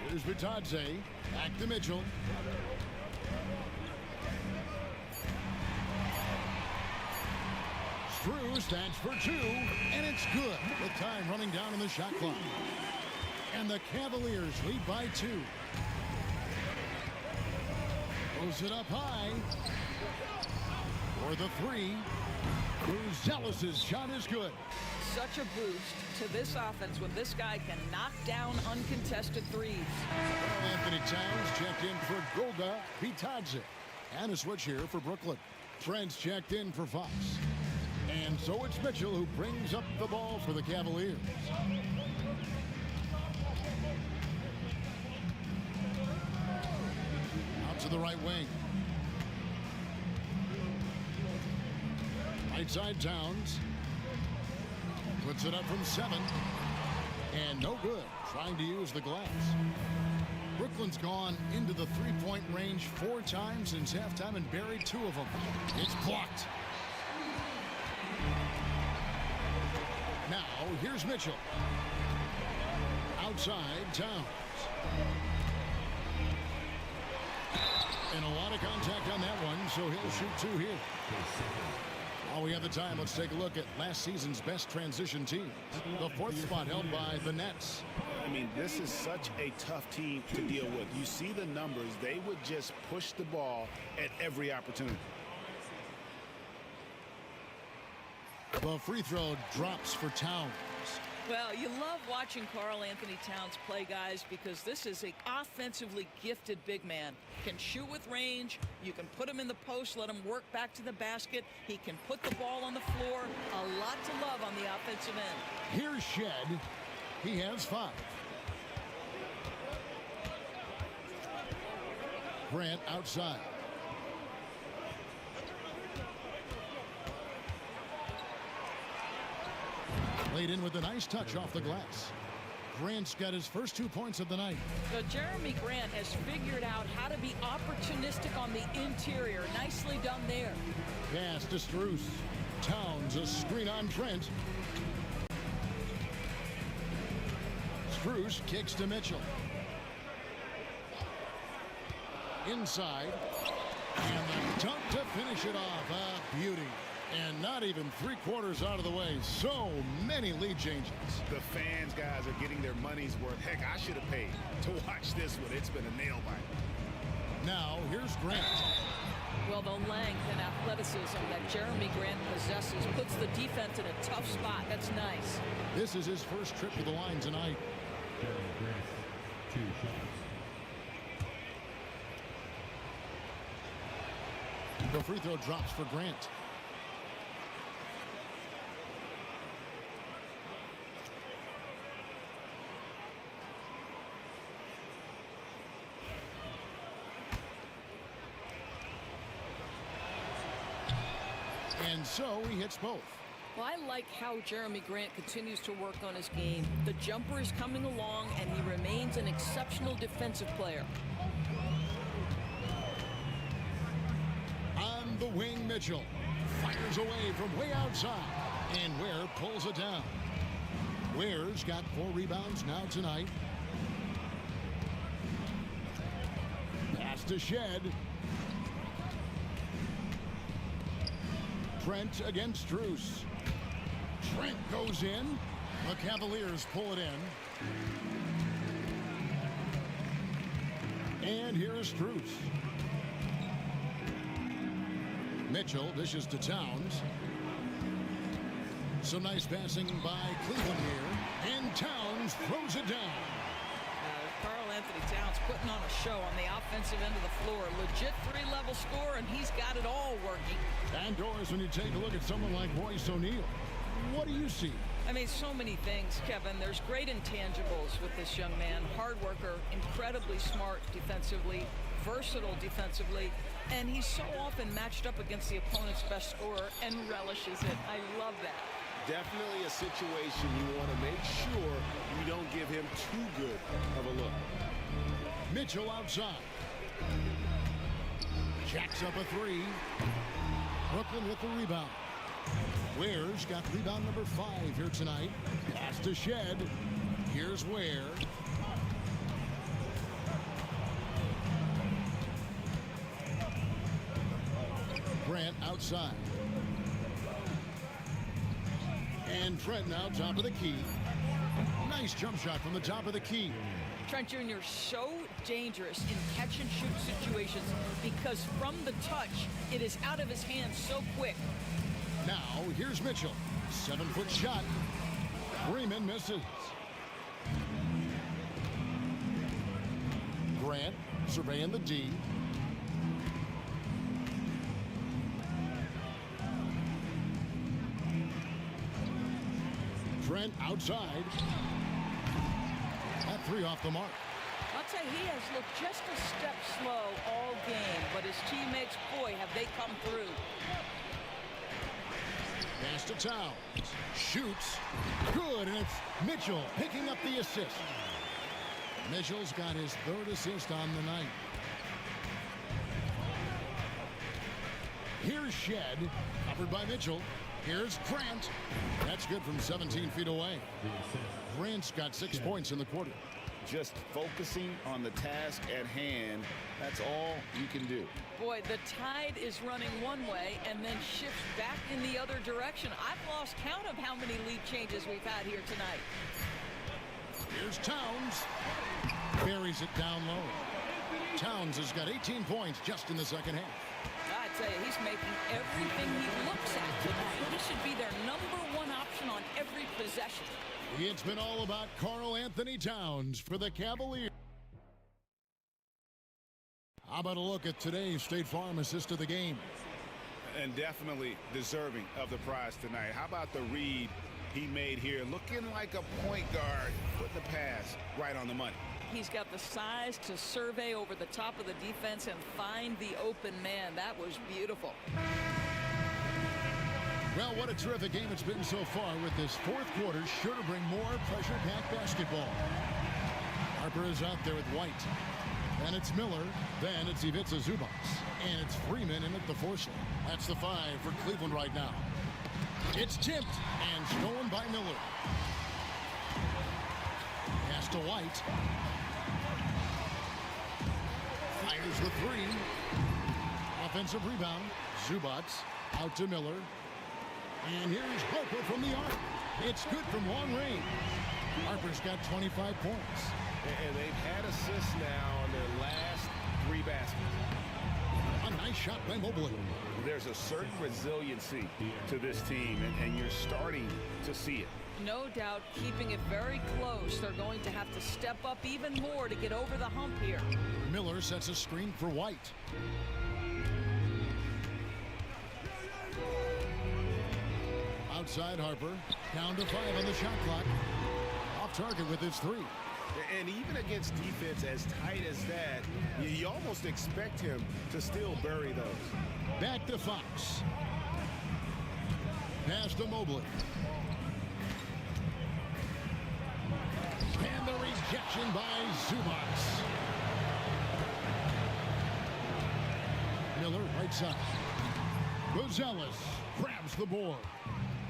[SPEAKER 7] Here's Bitadze. Back to Mitchell. Strus stands for 2, and it's good with time running down on the shot clock. And the Cavaliers lead by 2. Throws it up high. For the 3. Zealous' shot is good.
[SPEAKER 5] Such a boost to this offense when this guy can knock down uncontested threes.
[SPEAKER 7] Anthony Towns checked in for Goga Bitadze. And a switch here for Brooklyn. Trent's checked in for Fox. And so it's Mitchell who brings up the ball for the Cavaliers. Out to the right wing. Right side Towns. Puts it up from 7. And no good. Trying to use the glass. Brooklyn's gone into the three-point range 4 times since halftime and buried 2 of them. It's blocked. Now, here's Mitchell. Outside, Towns. And a lot of contact on that one, so he'll shoot 2 here. While we have the time, let's take a look at last season's best transition team. The 4th spot held by the Nets.
[SPEAKER 3] I mean, this is such a tough team to deal with. You see the numbers. They would just push the ball at every opportunity.
[SPEAKER 7] The free throw drops for Towns.
[SPEAKER 5] Well, you love watching Karl Anthony Towns play, guys, because this is an offensively gifted big man. Can shoot with range. You can put him in the post, let him work back to the basket. He can put the ball on the floor. A lot to love on the offensive end.
[SPEAKER 7] Here's Shed. He has 5. Grant outside. Laid in with a nice touch off the glass. Grant's got his first 2 points of the night.
[SPEAKER 5] So Jeremy Grant has figured out how to be opportunistic on the interior. Nicely done there.
[SPEAKER 7] Pass to Strus. Towns, a screen on Trent. Strus kicks to Mitchell. Inside. And the dunk to finish it off. A beauty. And not even 3/4 out of the way. So many lead changes.
[SPEAKER 3] The fans, guys, are getting their money's worth. Heck, I should have paid to watch this one. It's been a nail biter.
[SPEAKER 7] Now, here's Grant.
[SPEAKER 5] Well, the length and athleticism that Jeremy Grant possesses puts the defense in a tough spot. That's nice.
[SPEAKER 7] This is his first trip to the line tonight.
[SPEAKER 10] Jeremy Grant, 2 shots.
[SPEAKER 7] The free throw drops for Grant. And so he hits both.
[SPEAKER 5] Well, I like how Jeremy Grant continues to work on his game. The jumper is coming along, and he remains an exceptional defensive player.
[SPEAKER 7] On the wing, Mitchell fires away from way outside. And Ware pulls it down. Ware's got 4 rebounds now tonight. Pass to Shed. Trent against Strus. Trent goes in. The Cavaliers pull it in. And here is Strus. Mitchell dishes to Towns. Some nice passing by Cleveland here. And Towns throws it down.
[SPEAKER 5] Karl Anthony Towns putting on a show on the offensive end of the floor. Legit 3-level score, and he's got it all working.
[SPEAKER 7] And Doris, when you take a look at someone like Royce O'Neal, what do you see?
[SPEAKER 5] I mean, so many things, Kevin. There's great intangibles with this young man. Hard worker, incredibly smart defensively, versatile defensively, and he's so often matched up against the opponent's best scorer and relishes it. I love that.
[SPEAKER 3] Definitely a situation you want to make sure you don't give him too good of a look.
[SPEAKER 7] Mitchell outside. Jacks up a 3. Brooklyn with the rebound. Ware's got rebound number 5 here tonight. Pass to Shed. Here's Ware. Grant outside. And Trent now top of the key. Nice jump shot from the top of the key.
[SPEAKER 5] Trent Jr. so dangerous in catch-and-shoot situations because from the touch, it is out of his hands so quick.
[SPEAKER 7] Now, here's Mitchell. 7-foot shot. Freeman misses. Grant surveying the D. Trent outside. That three off the mark.
[SPEAKER 5] I'll tell you, he has looked just a step slow all game, but his teammates, boy, have they come through.
[SPEAKER 7] Pass to Towns. Shoots. Good, and it's Mitchell picking up the assist. Mitchell's got his third assist on the night. Here's Shed, covered by Mitchell. Here's Grant. That's good from 17 feet away. Grant's got 6 points in the quarter.
[SPEAKER 11] Just focusing on the task at hand, that's all you can do.
[SPEAKER 5] Boy, the tide is running one way and then shifts back in the other direction. I've lost count of how many lead changes we've had here tonight.
[SPEAKER 7] Here's Towns. Buries it down low. Towns has got 18 points just in the second half.
[SPEAKER 5] I tell you, he's making everything he looks at tonight. He should be their #1 option on every possession.
[SPEAKER 7] It's been all about Karl Anthony Towns for the Cavaliers. How about a look at today's State Farm assist of the game?
[SPEAKER 11] And definitely deserving of the prize tonight. How about the read he made here? Looking like a point guard, putting the pass right on the money.
[SPEAKER 5] He's got the size to survey over the top of the defense and find the open man. That was beautiful.
[SPEAKER 7] Well, what a terrific game it's been so far, with this fourth quarter sure to bring more pressure-packed basketball. Harper is out there with White. Then it's Miller. Then it's Ivica Zubac. And it's Freeman in at the forcing. That's the 5 for Cleveland right now. It's tipped and stolen by Miller. Pass to White. Fires the 3. Offensive rebound. Zubac out to Miller. And here's Harper from the arc. It's good from long range. Harper's got 25 points.
[SPEAKER 11] And they've had assists now on their last 3 baskets.
[SPEAKER 7] A nice shot by Mobley.
[SPEAKER 11] There's a certain resiliency to this team, and you're starting to see it.
[SPEAKER 5] No doubt, keeping it very close. They're going to have to step up even more to get over the hump here.
[SPEAKER 7] Miller sets a screen for White. Outside Harper, down to 5 on the shot clock. Off target with his 3.
[SPEAKER 11] And even against defense as tight as that, you almost expect him to still bury those.
[SPEAKER 7] Back to Fox. Pass to Mobley. And the rejection by Zubac. Miller right side. Rosales grabs the board.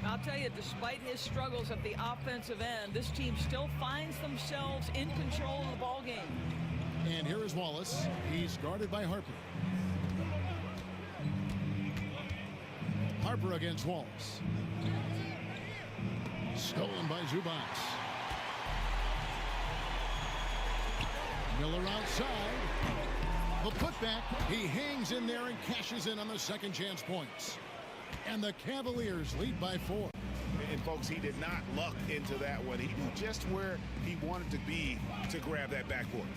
[SPEAKER 5] I'll tell you, despite his struggles at the offensive end, this team still finds themselves in control of the ball game.
[SPEAKER 7] And here is Wallace. He's guarded by Harper. Harper against Wallace. Stolen by Zubac. Miller outside. The putback. He hangs in there and cashes in on the second chance points. And the Cavaliers lead by 4.
[SPEAKER 11] And folks, he did not luck into that one. He knew just where he wanted to be to grab that backboard.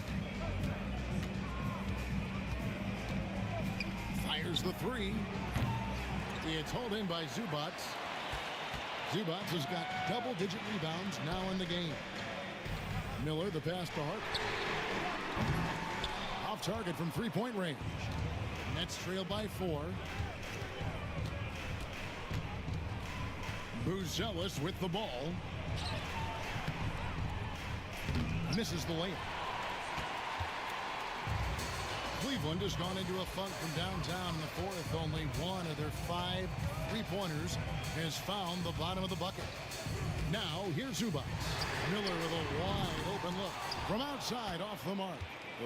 [SPEAKER 7] Fires the 3. It's hauled in by Zubac. Zubac has got double-digit rebounds now in the game. Miller, the pass to Hart. Off target from three-point range. Nets trail by 4. Buzelis with the ball. Misses the layup. Cleveland has gone into a funk from downtown in the fourth. Only one of their 5 3-pointers has found the bottom of the bucket. Now, here's Zubac. Miller with a wide open look from outside off the mark.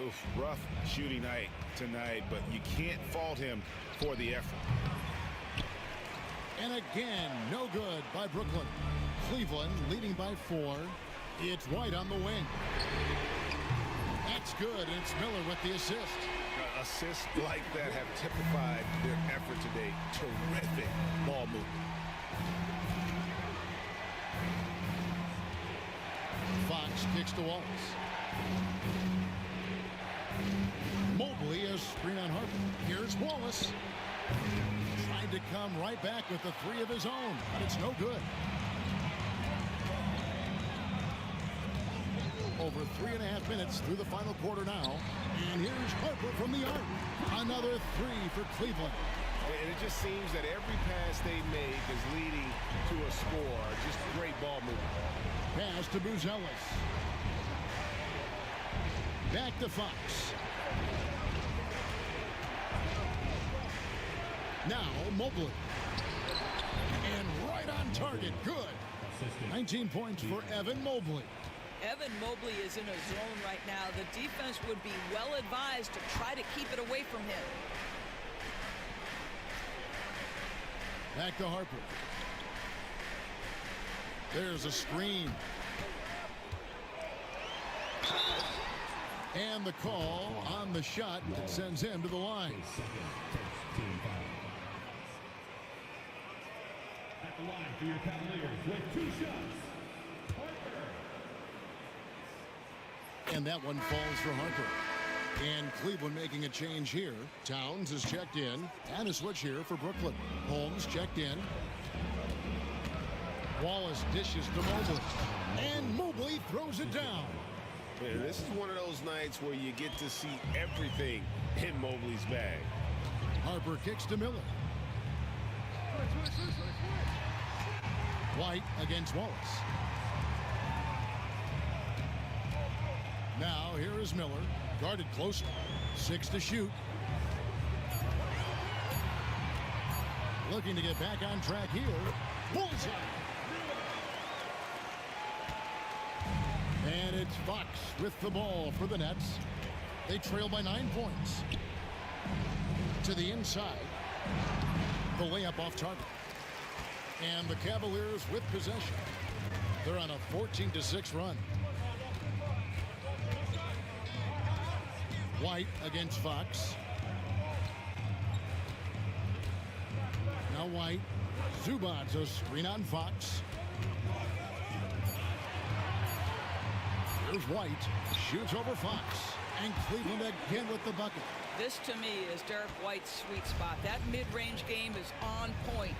[SPEAKER 11] Oof, rough shooting night tonight, but you can't fault him for the effort.
[SPEAKER 7] And again, no good by Brooklyn. Cleveland leading by 4. It's White on the wing. That's good, and it's Miller with the assist.
[SPEAKER 11] Assists like that have typified their effort today. Terrific ball movement.
[SPEAKER 7] Fox kicks to Wallace. Mobley is screen on Harper. Here's Wallace. Tried to come right back with the 3 of his own, but it's no good. Over 3.5 minutes through the final quarter now. And here's Harper from the arc. Another three for Cleveland.
[SPEAKER 11] And it just seems that every pass they make is leading to a score. Just great ball movement.
[SPEAKER 7] Pass to Buzelis. Back to Fox. Now Mobley. And right on target. Good. 19 points for Evan Mobley.
[SPEAKER 5] Evan Mobley is in a zone right now. The defense would be well advised to try to keep it away from him.
[SPEAKER 7] Back to Harper. There's a screen. And the call on the shot that sends him to the line.
[SPEAKER 10] At the line for your Cavaliers with 2 shots. Harper.
[SPEAKER 7] And that one falls for Harper. And Cleveland making a change here. Towns is checked in. And a switch here for Brooklyn. Holmes checked in. Wallace dishes to Mobley. And Mobley throws it down.
[SPEAKER 11] Man, this is one of those nights where you get to see everything in Mobley's bag.
[SPEAKER 7] Harper kicks to Miller. White against Wallace. Now here is Miller. Guarded closer. 6 to shoot. Looking to get back on track here. Bullseye. And it's Fox with the ball for the Nets. They trail by 9 points. To the inside. The layup off target. And the Cavaliers with possession. They're on a 14-6 run. White against Fox. Now White. Zubac's a screen on Fox. Here's White. Shoots over Fox. And Cleveland again with the bucket.
[SPEAKER 5] This, to me, is Derek White's sweet spot. That mid-range game is on point.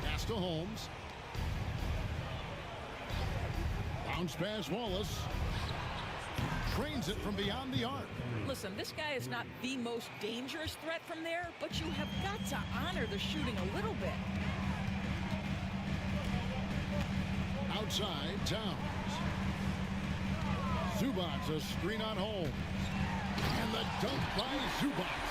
[SPEAKER 7] Pass to Holmes. Bounce pass Wallace. Trains it from beyond the arc.
[SPEAKER 5] Listen, this guy is not the most dangerous threat from there, but you have got to honor the shooting a little bit.
[SPEAKER 7] Outside, Towns. Zubac's a screen on Holmes. And the dunk by Zubac.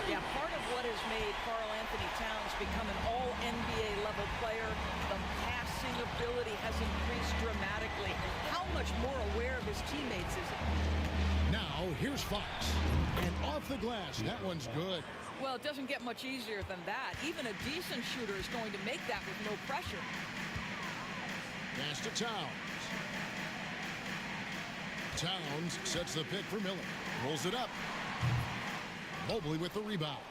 [SPEAKER 5] Yeah, part of what has made Karl Anthony Towns become an all-NBA level player, the passing ability has increased dramatically. How much more aware of his teammates is he?
[SPEAKER 7] Now, here's Fox. And off the glass, that one's good.
[SPEAKER 5] Well, it doesn't get much easier than that. Even a decent shooter is going to make that with no pressure.
[SPEAKER 7] Pass to Towns. Towns sets the pick for Miller. Rolls it up. Mobley with the rebound.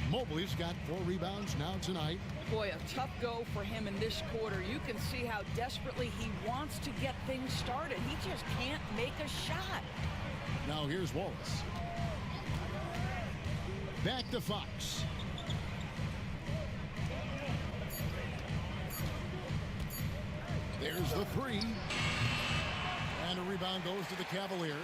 [SPEAKER 7] Mobley's got 4 rebounds now tonight.
[SPEAKER 5] Boy, a tough go for him in this quarter. You can see how desperately he wants to get things started. He just can't make a shot.
[SPEAKER 7] Now here's Wallace. Back to Fox. There's the 3. And a rebound goes to the Cavaliers.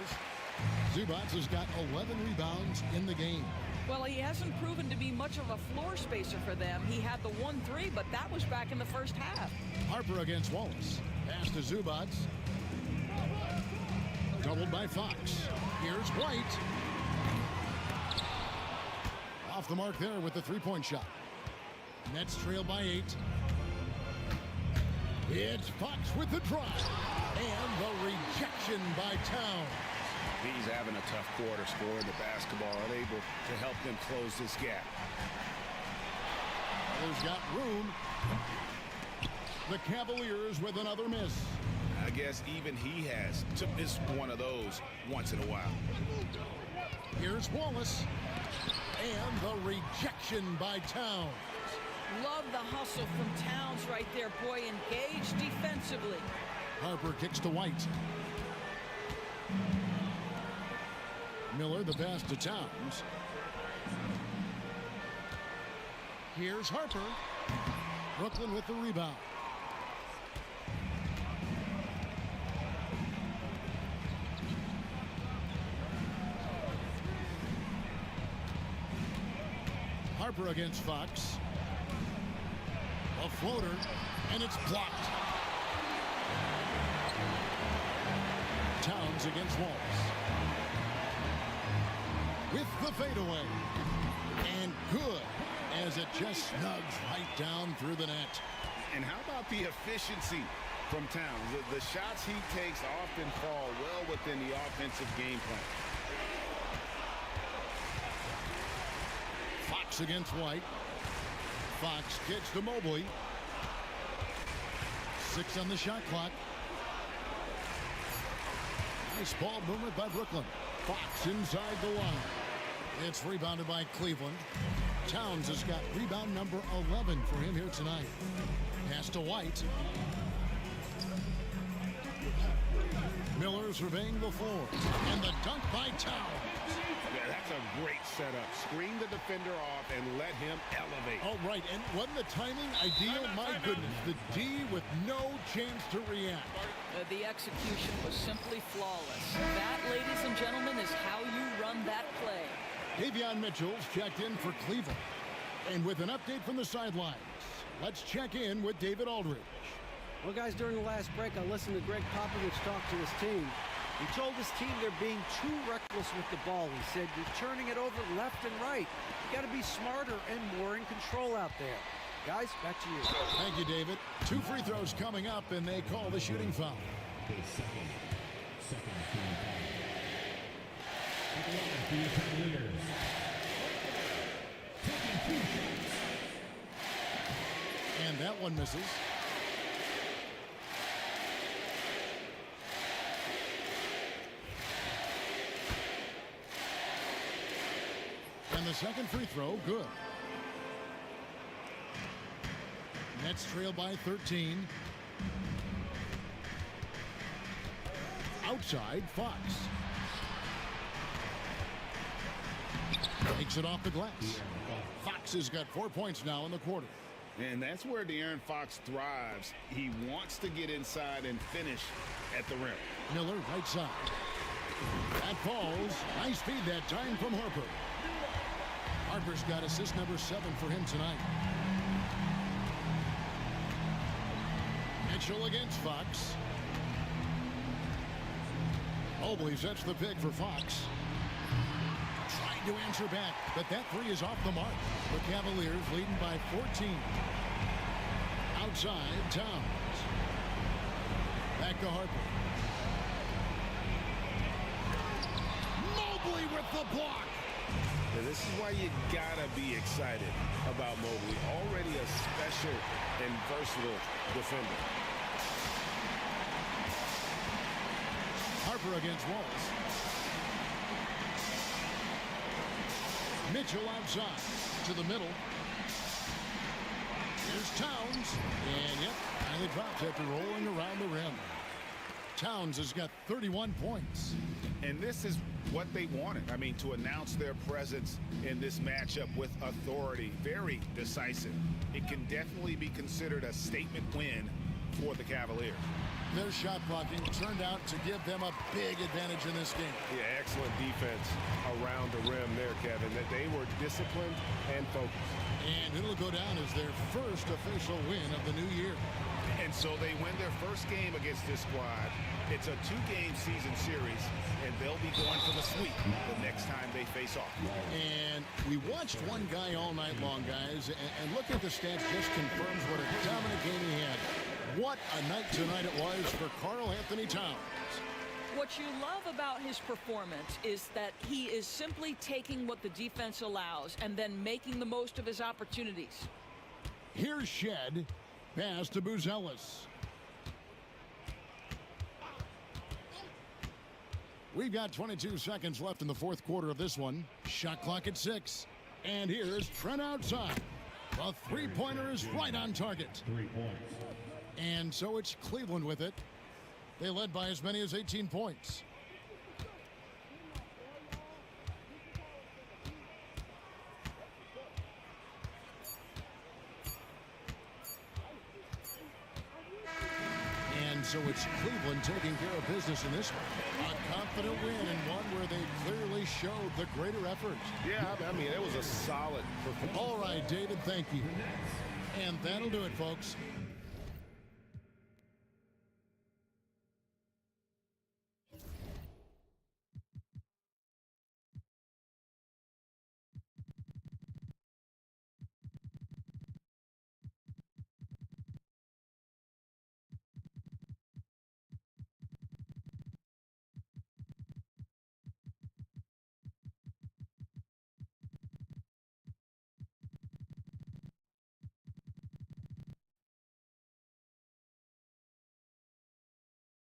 [SPEAKER 7] Zubac has got 11 rebounds in the game.
[SPEAKER 5] Well, he hasn't proven to be much of a floor spacer for them. He had the 1-3, but that was back in the first half.
[SPEAKER 7] Harper against Wallace. Pass to Zubac. Doubled by Fox. Here's White. Off the mark there with the 3-point shot. Nets trail by 8. It's Fox with the drive. And the rejection by Towns.
[SPEAKER 11] He's having a tough quarter, scoring the basketball, unable to help them close this gap.
[SPEAKER 7] Others got room. The Cavaliers with another miss.
[SPEAKER 11] I guess even he has to miss one of those once in a while.
[SPEAKER 7] Here's Wallace. And the rejection by Towns.
[SPEAKER 5] Love the hustle from Towns right there, boy. Engaged defensively.
[SPEAKER 7] Harper kicks to White. Miller, the pass to Towns. Here's Harper. Brooklyn with the rebound. Harper against Fox. A floater, and it's blocked. Towns against Walls. With the fadeaway. And good, as it just snugs right down through the net.
[SPEAKER 11] And how about the efficiency from Towns? The shots he takes often fall well within the offensive game plan.
[SPEAKER 7] Fox against White. Fox gets to Mobley. 6 on the shot clock. Nice ball movement by Brooklyn. Fox inside the line. It's rebounded by Cleveland. Towns has got rebound number 11 for him here tonight. Pass to White. Miller surveying the floor. And the dunk by Towns.
[SPEAKER 11] Yeah, that's a great setup. Screen the defender off and let him elevate.
[SPEAKER 7] Oh, right. And wasn't the timing ideal? My goodness. The D with no chance to react.
[SPEAKER 5] The execution was simply flawless. That, ladies and gentlemen, is how you run that play.
[SPEAKER 7] Davion Mitchell's checked in for Cleveland. And with an update from the sidelines, let's check in with David Aldridge.
[SPEAKER 6] Well, guys, during the last break, I listened to Greg Popovich talk to his team. He told his team they're being too reckless with the ball. He said, you're turning it over left and right. You got to be smarter and more in control out there. Guys, back to you.
[SPEAKER 7] Thank you, David. 2 free throws coming up, and they call the shooting foul.
[SPEAKER 10] Second for your Cavaliers. Taking 2 shots.
[SPEAKER 7] And that one misses. And the second free throw, good. Nets trail by 13. Outside, Fox. Takes it off the glass. Fox has got 4 points now in the quarter.
[SPEAKER 11] And that's where De'Aaron Fox thrives. He wants to get inside and finish at the rim.
[SPEAKER 7] Miller, right side. That falls. Nice feed that time from Harper. Harper's got assist number 7 for him tonight. Mitchell against Fox. Mobley sets the pick for Fox. Trying to answer back, but that 3 is off the mark. The Cavaliers leading by 14. Outside, Towns. Back to Harper. Mobley with the block.
[SPEAKER 11] And this is why you gotta be excited about Mobley. Already a special and versatile defender.
[SPEAKER 7] Harper against Walls. Mitchell outside to the middle. Here's Towns. And yep, finally drops after rolling around the rim. Towns has got 31 points.
[SPEAKER 11] And this is what they wanted. I mean, to announce their presence in this matchup with authority. Very decisive. It can definitely be considered a statement win for the Cavaliers.
[SPEAKER 7] Their shot blocking turned out to give them a big advantage in this game.
[SPEAKER 12] Yeah, excellent defense around the rim there, Kevin. That they were disciplined and focused.
[SPEAKER 7] And it'll go down as their first official win of the new year.
[SPEAKER 11] And so they win their first game against this squad. It's a 2-game season series, and they'll be going for the sweep the next time they face off.
[SPEAKER 7] And we watched one guy all night long, guys, and look at the stats, just confirms what a dominant game he had. What a night tonight it was for Karl Anthony Towns.
[SPEAKER 5] What you love about his performance is that he is simply taking what the defense allows and then making the most of his opportunities.
[SPEAKER 7] Here's Shed. Pass to Buzelis. We've got 22 seconds left in the fourth quarter of this one. Shot clock at 6. And here's Trent outside. The three-pointer is right on target.
[SPEAKER 10] 3 points.
[SPEAKER 7] And so it's Cleveland with it. They led by as many as 18 points. And so it's Cleveland taking care of business in this one. A confident win and one where they clearly showed the greater effort.
[SPEAKER 12] Yeah, I mean, it was a solid performance.
[SPEAKER 7] All right, David, thank you. And that'll do it, folks.